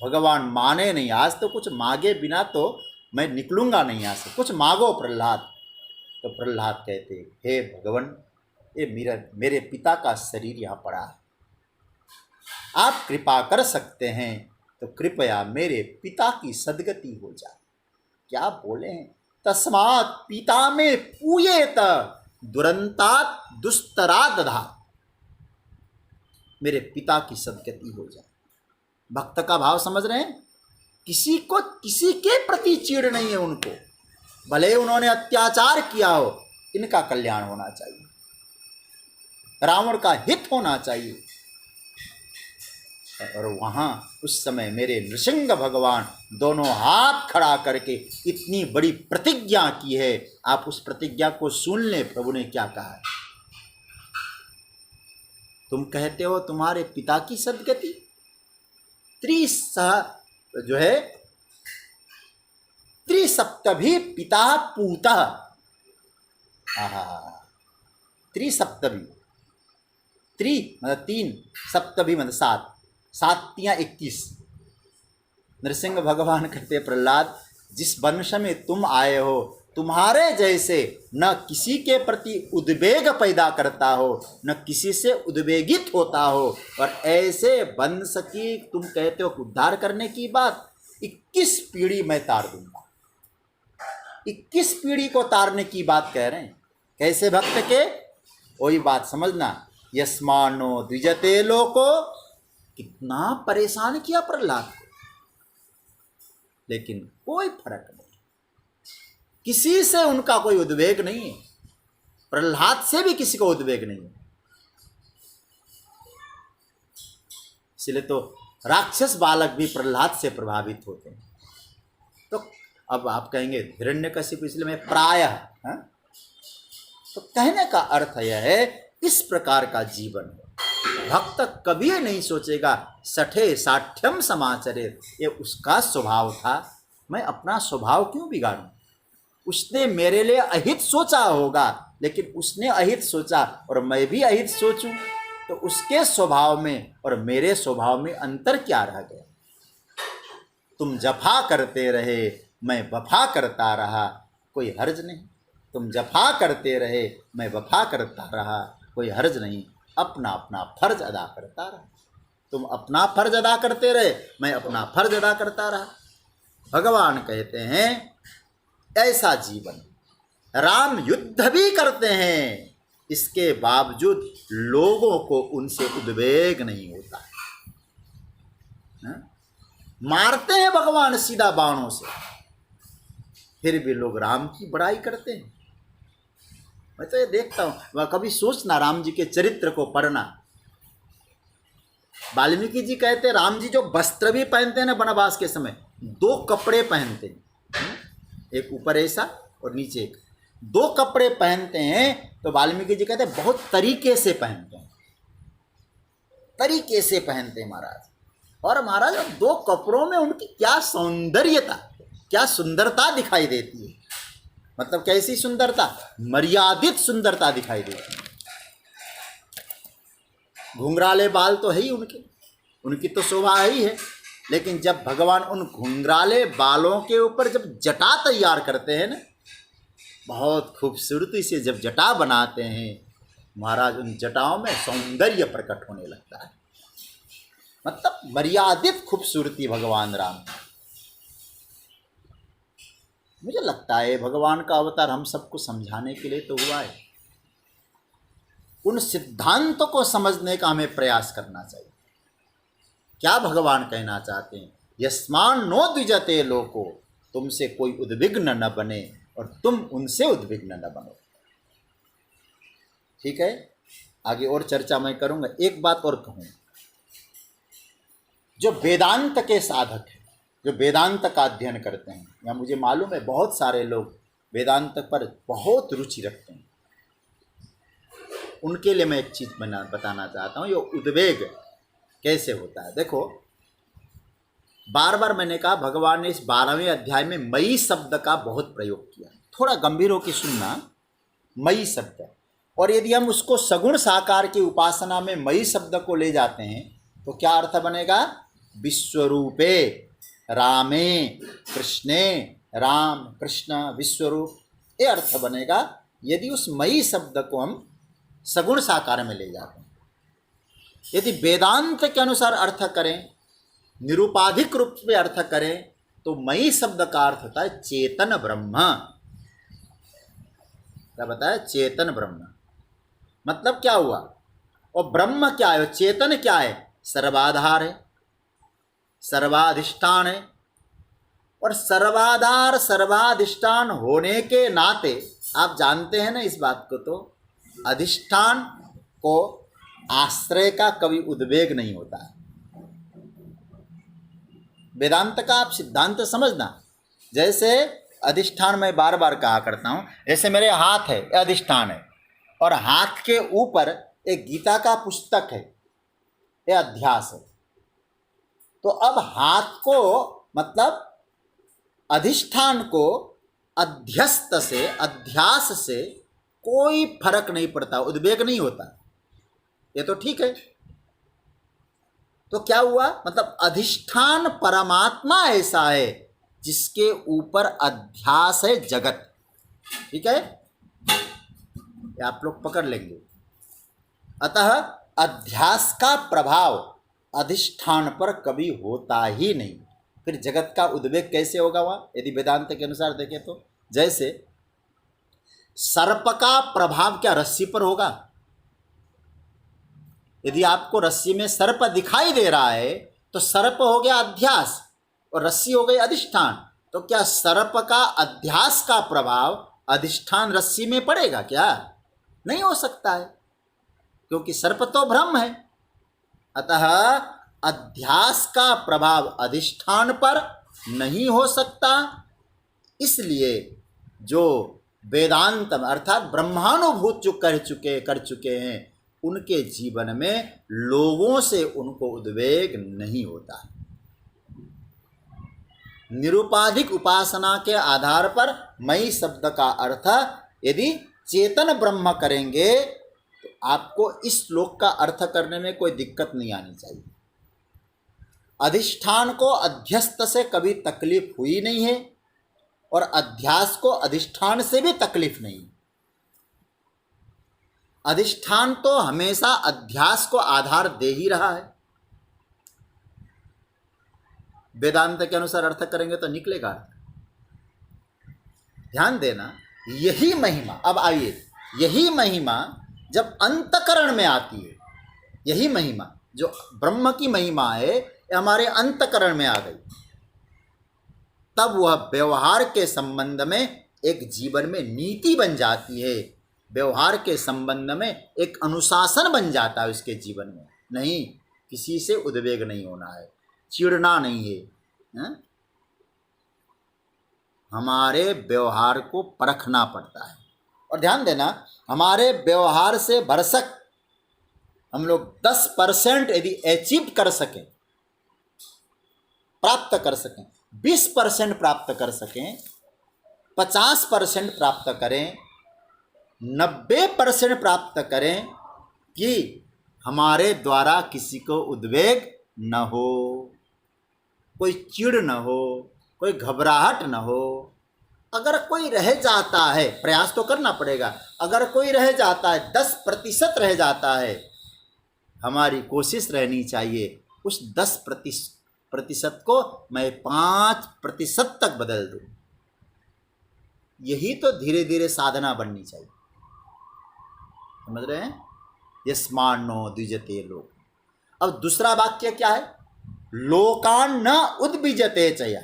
भगवान माने नहीं, आज तो कुछ मांगे बिना तो मैं निकलूंगा नहीं यहाँ से, कुछ मांगो प्रहलाद। तो प्रहलाद कहते हे भगवान ये मेरे पिता का शरीर यहाँ पड़ा है, आप कृपा कर सकते हैं तो कृपया मेरे पिता की सदगति हो जाए। क्या बोले हैं? तस्मात् पिता में पूयेत दुरंतात दुस्तरा दधा। मेरे पिता की सदगति हो जाए। भक्त का भाव समझ रहे हैं? किसी को किसी के प्रति चीड़ नहीं है उनको, भले उन्होंने अत्याचार किया हो, इनका कल्याण होना चाहिए, रावण का हित होना चाहिए। और वहां उस समय मेरे नृसिंह भगवान दोनों हाथ खड़ा करके इतनी बड़ी प्रतिज्ञा की है। आप उस प्रतिज्ञा को सुन ले, प्रभु ने क्या कहा है। तुम कहते हो तुम्हारे पिता की सदगति, जो है त्रिसप्तभी पिता पूतः। त्रिसप्तभी, त्रि मतलब 3, सप्तभी मतलब 7, 7 × 21। नृसिंह भगवान कहते प्रहलाद जिस वंश में तुम आए हो तुम्हारे जैसे न किसी के प्रति उद्वेग पैदा करता हो, न किसी से उद्वेगित होता हो, और ऐसे वंश की तुम कहते हो उद्धार करने की बात, 21 पीढ़ी मैं तार दूंगा। 21 पीढ़ी को तारने की बात कह रहे हैं। कैसे भक्त के? वही बात समझना, यस्मानो द्विजते लोको, कितना परेशान किया प्रहलाद को, लेकिन कोई फर्क नहीं, किसी से उनका कोई उद्वेग नहीं है। प्रहलाद से भी किसी को उद्वेग नहीं है। इसलिए तो राक्षस बालक भी प्रहलाद से प्रभावित होते हैं। तो अब आप कहेंगे हिरण्यकशिपु इसलिए मैं प्रायः, तो कहने का अर्थ यह है इस प्रकार का जीवन है। भक्त कभी नहीं सोचेगा सठे साठ्यम समाचरित, ये उसका स्वभाव था, मैं अपना स्वभाव क्यों बिगाड़ूं। उसने मेरे लिए अहित सोचा होगा, लेकिन उसने अहित सोचा और मैं भी अहित सोचूं, तो उसके स्वभाव में और मेरे स्वभाव में अंतर क्या रह गया। तुम जफा करते रहे मैं वफा करता रहा, कोई हर्ज नहीं। तुम जफा करते रहे मैं वफा करता रहा, कोई हर्ज नहीं। अपना अपना फर्ज अदा करता रहा। तुम अपना फर्ज अदा करते रहे, मैं अपना फर्ज अदा करता रहा। भगवान कहते हैं ऐसा जीवन। राम युद्ध भी करते हैं, इसके बावजूद लोगों को उनसे उद्वेग नहीं होता है। मारते हैं भगवान सीधा बाणों से, फिर भी लोग राम की बड़ाई करते हैं। मैं तो ये देखता हूँ, वह कभी सोचना राम जी के चरित्र को पढ़ना। वाल्मीकि जी कहते हैं राम जी जो वस्त्र भी पहनते हैं ना वनवास के समय, 2 कपड़े पहनते हैं, एक ऊपर ऐसा और नीचे एक, 2 कपड़े पहनते हैं। तो वाल्मीकि जी कहते हैं बहुत तरीके से पहनते हैं, तरीके से पहनते हैं महाराज। और महाराज 2 कपड़ों में उनकी क्या सौंदर्यता, क्या सुंदरता दिखाई देती है। मतलब कैसी सुंदरता? मर्यादित सुंदरता दिखाई देती है। घुंघराले बाल तो है ही उनके, उनकी तो शोभा ही है, लेकिन जब भगवान उन घुंघराले बालों के ऊपर जब जटा तैयार करते हैं ना, बहुत खूबसूरती से जब जटा बनाते हैं महाराज, उन जटाओं में सौंदर्य प्रकट होने लगता है। मतलब मर्यादित खूबसूरती भगवान राम। मुझे लगता है भगवान का अवतार हम सबको समझाने के लिए तो हुआ है। उन सिद्धांतों को समझने का हमें प्रयास करना चाहिए। क्या भगवान कहना चाहते हैं? यस्मान नो द्विजते लोको, तुमसे कोई उद्विग्न न बने और तुम उनसे उद्विग्न न बनो। ठीक है, आगे और चर्चा मैं करूंगा। एक बात और कहूँ, जो वेदांत के साधक हैं, जो वेदांत का अध्ययन करते हैं, या मुझे मालूम है बहुत सारे लोग वेदांत पर बहुत रुचि रखते हैं, उनके लिए मैं एक चीज़ बताना चाहता हूँ, ये उद्वेग कैसे होता है। देखो, बार बार मैंने कहा भगवान ने इस 12वें अध्याय में मई शब्द का बहुत प्रयोग किया। थोड़ा गंभीर होकर सुनना, मई शब्द। और यदि हम उसको सगुण साकार की उपासना में मई शब्द को ले जाते हैं तो क्या अर्थ बनेगा? विश्वरूपे रामे कृष्णे, राम कृष्ण विश्वरूप, ये अर्थ बनेगा यदि उस मई शब्द को हम सगुण साकार में ले जाते हैं। यदि वेदांत के अनुसार अर्थ करें, निरुपाधिक रूप में अर्थ करें, तो मई शब्द का अर्थ होता है चेतन ब्रह्म। क्या बताया? चेतन ब्रह्म। मतलब क्या हुआ? और ब्रह्म क्या है? चेतन क्या है? सर्वाधार है, सर्वाधिष्ठान है। और सर्वाधार सर्वाधिष्ठान होने के नाते आप जानते हैं ना इस बात को, तो अधिष्ठान को आश्रय का कभी उद्वेग नहीं होता है। वेदांत का आप सिद्धांत समझना। जैसे अधिष्ठान मैं बार बार कहा करता हूँ, जैसे मेरे हाथ है, ये अधिष्ठान है, और हाथ के ऊपर एक गीता का पुस्तक है, ये अध्यास है। तो अब हाथ को मतलब अधिष्ठान को अध्यस्त से, अध्यास से कोई फर्क नहीं पड़ता, उद्वेग नहीं होता, ये तो ठीक है। तो क्या हुआ? मतलब अधिष्ठान परमात्मा ऐसा है जिसके ऊपर अध्यास है जगत। ठीक है, ये आप लोग पकड़ लेंगे। अतः अध्यास का प्रभाव अधिष्ठान पर कभी होता ही नहीं। फिर जगत का उद्वेग कैसे होगा वहाँ, यदि वेदांत के अनुसार देखें तो जैसे सर्प का प्रभाव क्या रस्सी पर होगा? यदि आपको रस्सी में सर्प दिखाई दे रहा है तो सर्प हो गया अध्यास और रस्सी हो गई अधिष्ठान। तो क्या सर्प का अध्यास का प्रभाव अधिष्ठान रस्सी में पड़ेगा क्या? नहीं हो सकता है, क्योंकि सर्प तो भ्रम है। अतः अध्यास का प्रभाव अधिष्ठान पर नहीं हो सकता। इसलिए जो वेदांत अर्थात ब्रह्मानुभूत जो कर चुके हैं उनके जीवन में लोगों से उनको उद्वेग नहीं होता। निरुपाधिक उपासना के आधार पर मई शब्द का अर्थ यदि चेतन ब्रह्म करेंगे तो आपको इस श्लोक का अर्थ करने में कोई दिक्कत नहीं आनी चाहिए। अधिष्ठान को अध्यस्त से कभी तकलीफ हुई नहीं है और अध्यास को अधिष्ठान से भी तकलीफ नहीं। अधिष्ठान तो हमेशा अध्यास को आधार दे ही रहा है। वेदांत के अनुसार अर्थ करेंगे तो निकलेगा। ध्यान देना, यही महिमा, अब आइए, यही महिमा जब अंतकरण में आती है, यही महिमा जो ब्रह्म की महिमा है हमारे अंतकरण में आ गई, तब वह व्यवहार के संबंध में एक जीवन में नीति बन जाती है। व्यवहार के संबंध में एक अनुशासन बन जाता है उसके जीवन में। नहीं, किसी से उद्वेग नहीं होना है, चिढ़ना नहीं है, है? हमारे व्यवहार को परखना पड़ता है। और ध्यान देना, हमारे व्यवहार से भरसक हम लोग 10% यदि अचीव कर सकें, प्राप्त कर सकें, 20% प्राप्त कर सकें, 50% प्राप्त करें, 90% प्राप्त करें कि हमारे द्वारा किसी को उद्वेग न हो, कोई चिढ़ न हो, कोई घबराहट न हो। अगर कोई रह जाता है, प्रयास तो करना पड़ेगा, अगर कोई रह जाता है, 10% रह जाता है, हमारी कोशिश रहनी चाहिए उस 10% को मैं 5% तक बदल दूं। यही तो धीरे धीरे साधना बननी चाहिए। समझ रहे हैं? यस्मान्नो द्विजते लोक। अब दूसरा वाक्य क्या है? लोकान न उद्विजते चया।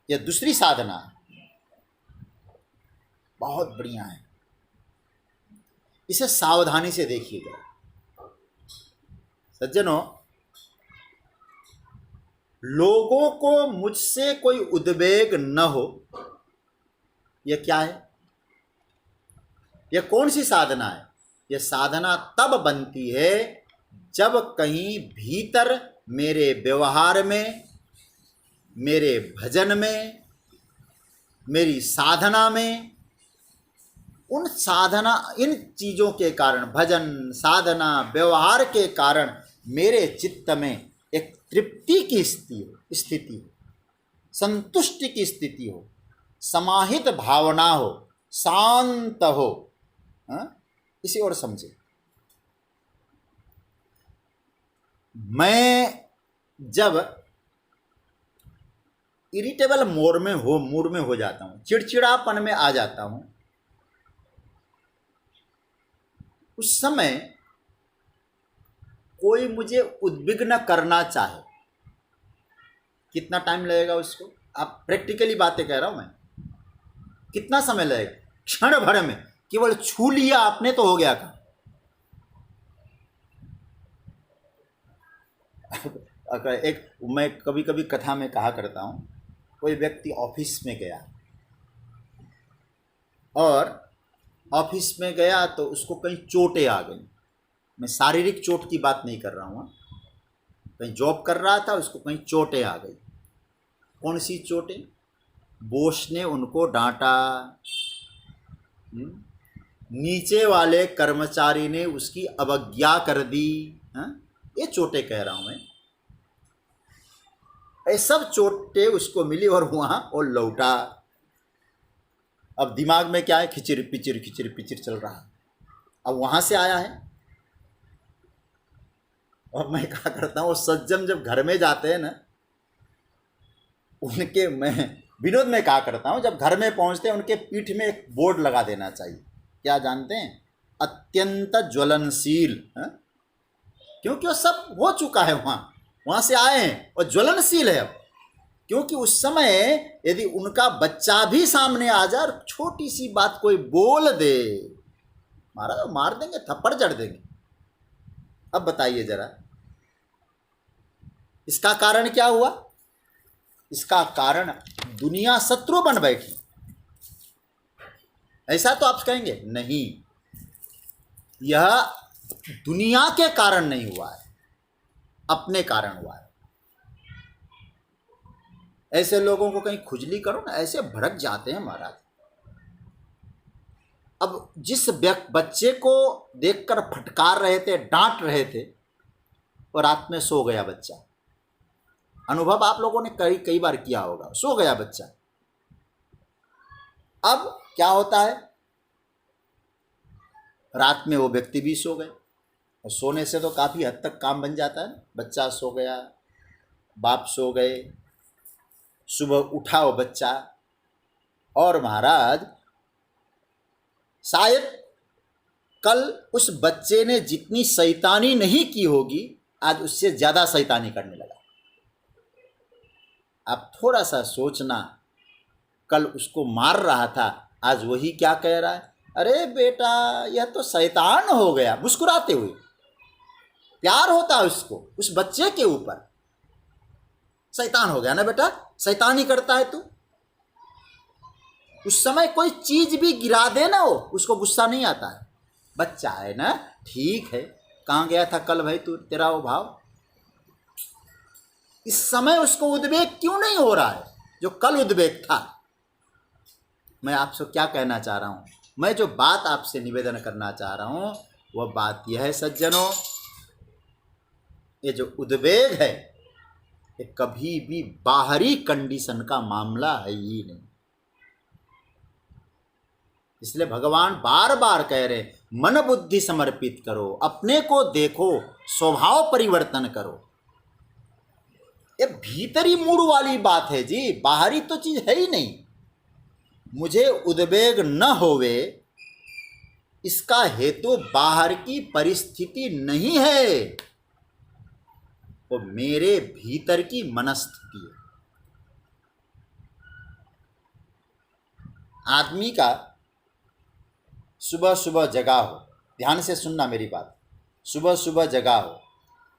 यह दूसरी साधना है, बहुत बढ़िया है। इसे सावधानी से देखिएगा सज्जनों। लोगों को मुझसे कोई उद्वेग न हो, यह क्या है? यह कौन सी साधना है? यह साधना तब बनती है जब कहीं भीतर मेरे व्यवहार में, मेरे भजन में, मेरी साधना में, इन चीज़ों के कारण, भजन, साधना, व्यवहार के कारण मेरे चित्त में एक तृप्ति की स्थिति हो, संतुष्टि की स्थिति हो, समाहित भावना हो, शांत हो। इसी और समझे। मैं जब इरिटेबल मूड में हो जाता हूँ, चिड़चिड़ापन में आ जाता हूँ, उस समय कोई मुझे उद्विग्न करना चाहे, कितना टाइम लगेगा उसको? आप प्रैक्टिकली बातें कह रहा हूं मैं, कितना समय लगेगा? क्षण भर में केवल छू लिया आपने तो हो गया का। एक मैं कभी कभी कथा में कहा करता हूं, कोई व्यक्ति ऑफिस में गया और ऑफिस में गया तो उसको कहीं चोटें आ गई। मैं शारीरिक चोट की बात नहीं कर रहा हूँ, कहीं जॉब कर रहा था, उसको कहीं चोटें आ गई। कौन सी चोटें? बॉस ने उनको डांटा, नीचे वाले कर्मचारी ने उसकी अवज्ञा कर दी। ये चोटें कह रहा हूँ मैं। ये सब चोटें उसको मिली और वहाँ वो लौटा। अब दिमाग में क्या है, खिचिर पिचिर चल रहा है। अब वहाँ से आया है। और मैं क्या करता हूँ, सज्जन जब घर में जाते हैं ना, उनके मैं विनोद में क्या करता हूँ, जब घर में पहुँचते हैं उनके पीठ में एक बोर्ड लगा देना चाहिए। क्या जानते हैं, अत्यंत ज्वलनशील। क्योंकि वो सब हो चुका है, वहाँ से आए हैं और ज्वलनशील है अब। क्योंकि उस समय यदि उनका बच्चा भी सामने आ जाए और छोटी सी बात कोई बोल दे, महाराज मार देंगे, थप्पड़ जड़ देंगे। अब बताइए जरा, इसका कारण क्या हुआ? इसका कारण दुनिया शत्रु बन बैठी। ऐसा तो आप कहेंगे, नहीं, यह दुनिया के कारण नहीं हुआ है, अपने कारण हुआ है। ऐसे लोगों को कहीं खुजली करो ना, ऐसे भड़क जाते हैं महाराज। अब जिस बच्चे को देखकर फटकार रहे थे, डांट रहे थे, और रात में सो गया बच्चा। अनुभव आप लोगों ने कई बार किया होगा, सो गया बच्चा। अब क्या होता है, रात में वो व्यक्ति भी सो गए, और सोने से तो काफ़ी हद तक काम बन जाता है। बच्चा सो गया, बाप सो गए, सुबह उठा वो बच्चा, और महाराज शायद कल उस बच्चे ने जितनी शैतानी नहीं की होगी, आज उससे ज़्यादा शैतानी करने लगा। आप थोड़ा सा सोचना, कल उसको मार रहा था, आज वही क्या कह रहा है, अरे बेटा यह तो शैतान हो गया, मुस्कुराते हुए। प्यार होता है उसको, उस बच्चे के ऊपर। शैतान हो गया ना बेटा, शैतानी करता है तू। उस समय कोई चीज भी गिरा दे ना, वो उसको गुस्सा नहीं आता है। बच्चा है ना, ठीक है, कहाँ गया था कल भाई तू, तेरा वो भाव। इस समय उसको उद्वेग क्यों नहीं हो रहा है जो कल उद्वेग था? मैं आपसे क्या कहना चाह रहा हूं, मैं जो बात आपसे निवेदन करना चाह रहा हूं, वह बात यह है सज्जनों, ये जो उद्वेग है, ये कभी भी बाहरी कंडीशन का मामला है ही नहीं। इसलिए भगवान बार बार कह रहे, मन बुद्धि समर्पित करो, अपने को देखो, स्वभाव परिवर्तन करो। ये भीतरी मूड वाली बात है जी, बाहरी तो चीज है ही नहीं। मुझे उद्वेग न होवे, इसका हेतु बाहर की परिस्थिति नहीं है, वो मेरे भीतर की मनस्थिति है। आदमी का सुबह सुबह जगा हो, ध्यान से सुनना मेरी बात, सुबह सुबह जगा हो,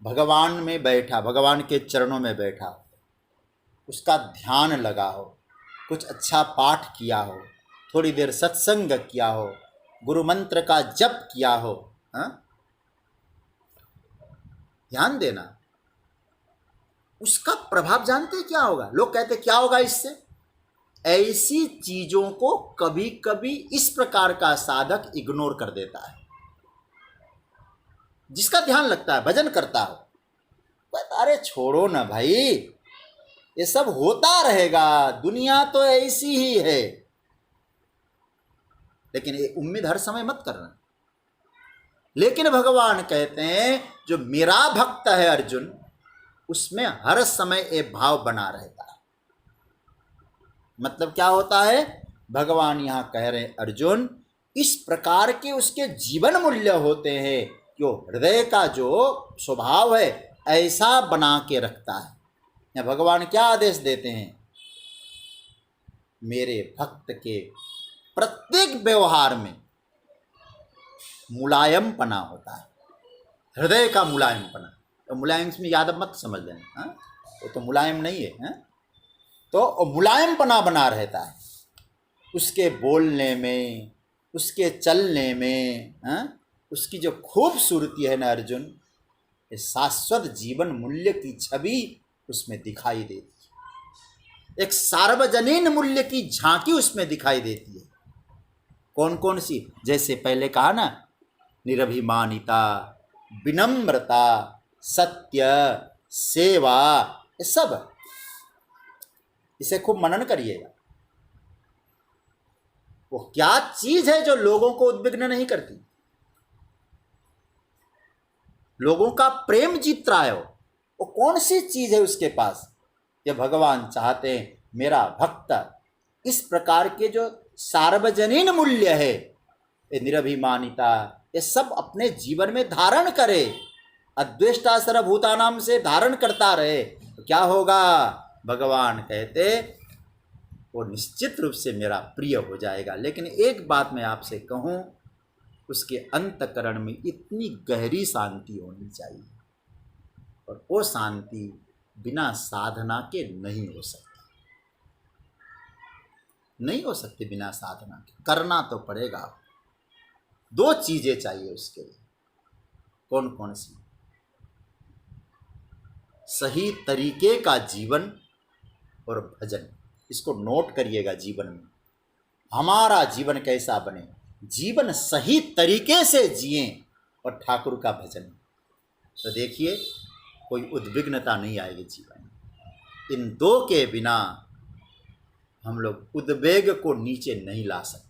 भगवान में बैठा, भगवान के चरणों में बैठा, उसका ध्यान लगा हो, कुछ अच्छा पाठ किया हो, थोड़ी देर सत्संग किया हो, गुरु मंत्र का जप किया हो, ध्यान देना, उसका प्रभाव जानते क्या होगा? लोग कहते क्या होगा इससे? ऐसी चीजों को कभी कभी इस प्रकार का साधक इग्नोर कर देता है। जिसका ध्यान लगता है, भजन करता हो, अरे छोड़ो ना भाई, ये सब होता रहेगा, दुनिया तो ऐसी ही है। लेकिन ये उम्मीद हर समय मत करना। लेकिन भगवान कहते हैं जो मेरा भक्त है अर्जुन, उसमें हर समय ये भाव बना रहता है। मतलब क्या होता है? भगवान यहां कह रहे हैं अर्जुन, इस प्रकार के उसके जीवन मूल्य होते हैं, जो हृदय का जो स्वभाव है ऐसा बना के रखता है। या भगवान क्या आदेश देते हैं? मेरे भक्त के प्रत्येक व्यवहार में मुलायमपना होता है, हृदय का मुलायमपना। तो मुलायम में यादव मत समझ लेना, वो तो मुलायम नहीं है, तो मुलायमपना बना रहता है उसके बोलने में, उसके चलने में, उसकी जो खूबसूरती है ना अर्जुन, ये शाश्वत जीवन मूल्य की छवि उसमें दिखाई देती है। एक सार्वजनीन मूल्य की झांकी उसमें दिखाई देती है। कौन कौन सी? जैसे पहले कहा ना, निरभिमानिता, विनम्रता, सत्य, सेवा, ये सब इसे खूब मनन करिएगा। वो क्या चीज है जो लोगों को उद्विग्न नहीं करती, लोगों का प्रेम जीत रहा है? वो कौन सी चीज है उसके पास? ये भगवान चाहते हैं मेरा भक्त इस प्रकार के जो सार्वजनीन मूल्य है, ये निरभिमानिता, ये सब अपने जीवन में धारण करे, अद्वेष्टा सर्वभूतानाम से धारण करता रहे, तो क्या होगा? भगवान कहते वो निश्चित रूप से मेरा प्रिय हो जाएगा। लेकिन एक बात मैं आपसे कहूं, उसके अंतकरण में इतनी गहरी शांति होनी चाहिए, और वो शांति बिना साधना के नहीं हो सकती, नहीं हो सकती बिना साधना के। करना तो पड़ेगा। दो चीजें चाहिए उसके लिए। कौन कौन सी? सही तरीके का जीवन और भजन। इसको नोट करिएगा जीवन में। हमारा जीवन कैसा बने? जीवन सही तरीके से जिए और ठाकुर का भजन, तो देखिए कोई उद्विग्नता नहीं आएगी जीवन में। इन दो के बिना हम लोग उद्वेग को नीचे नहीं ला सकते।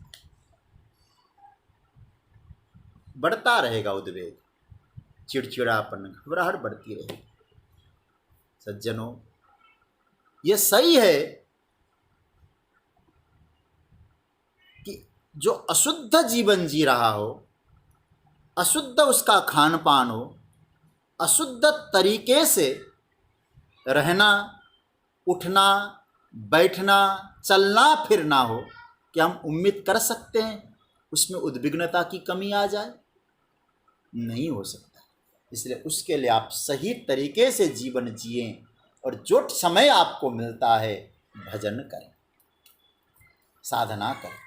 बढ़ता रहेगा उद्वेग, चिड़चिड़ापन, घबराहट बढ़ती रहेगी। सज्जनों, ये सही है कि जो अशुद्ध जीवन जी रहा हो, अशुद्ध उसका खान पान हो, अशुद्ध तरीके से रहना, उठना, बैठना, चलना फिरना हो, क्या हम उम्मीद कर सकते हैं उसमें उद्विग्नता की कमी आ जाए? नहीं हो सकता। इसलिए उसके लिए आप सही तरीके से जीवन जिएं, और जो समय आपको मिलता है भजन करें, साधना करें।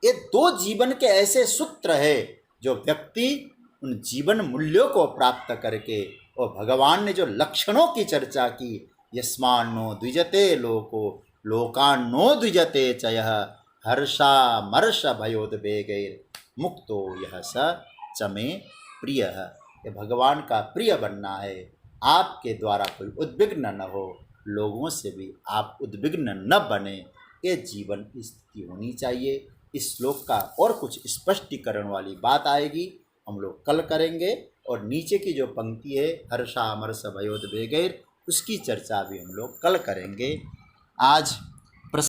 ये दो जीवन के ऐसे सूत्र है जो व्यक्ति उन जीवन मूल्यों को प्राप्त करके, और भगवान ने जो लक्षणों की चर्चा की, यस्मान्नो द्विजते लोको लोकान्नो द्विजते च यः हर्षामर्ष भयोद्वेगैर् मुक्तो यः स च मे प्रियः। ये भगवान का प्रिय बनना है। आपके द्वारा कोई उद्विग्न न हो, लोगों से भी आप उद्विग्न न बने, ये जीवन स्थिति होनी चाहिए। इस श्लोक का और कुछ स्पष्टीकरण वाली बात आएगी, हम लोग कल करेंगे। और नीचे की जो पंक्ति है हर्षामर्ष भयोद्वेगैर्, उसकी चर्चा भी हम लोग कल करेंगे। आज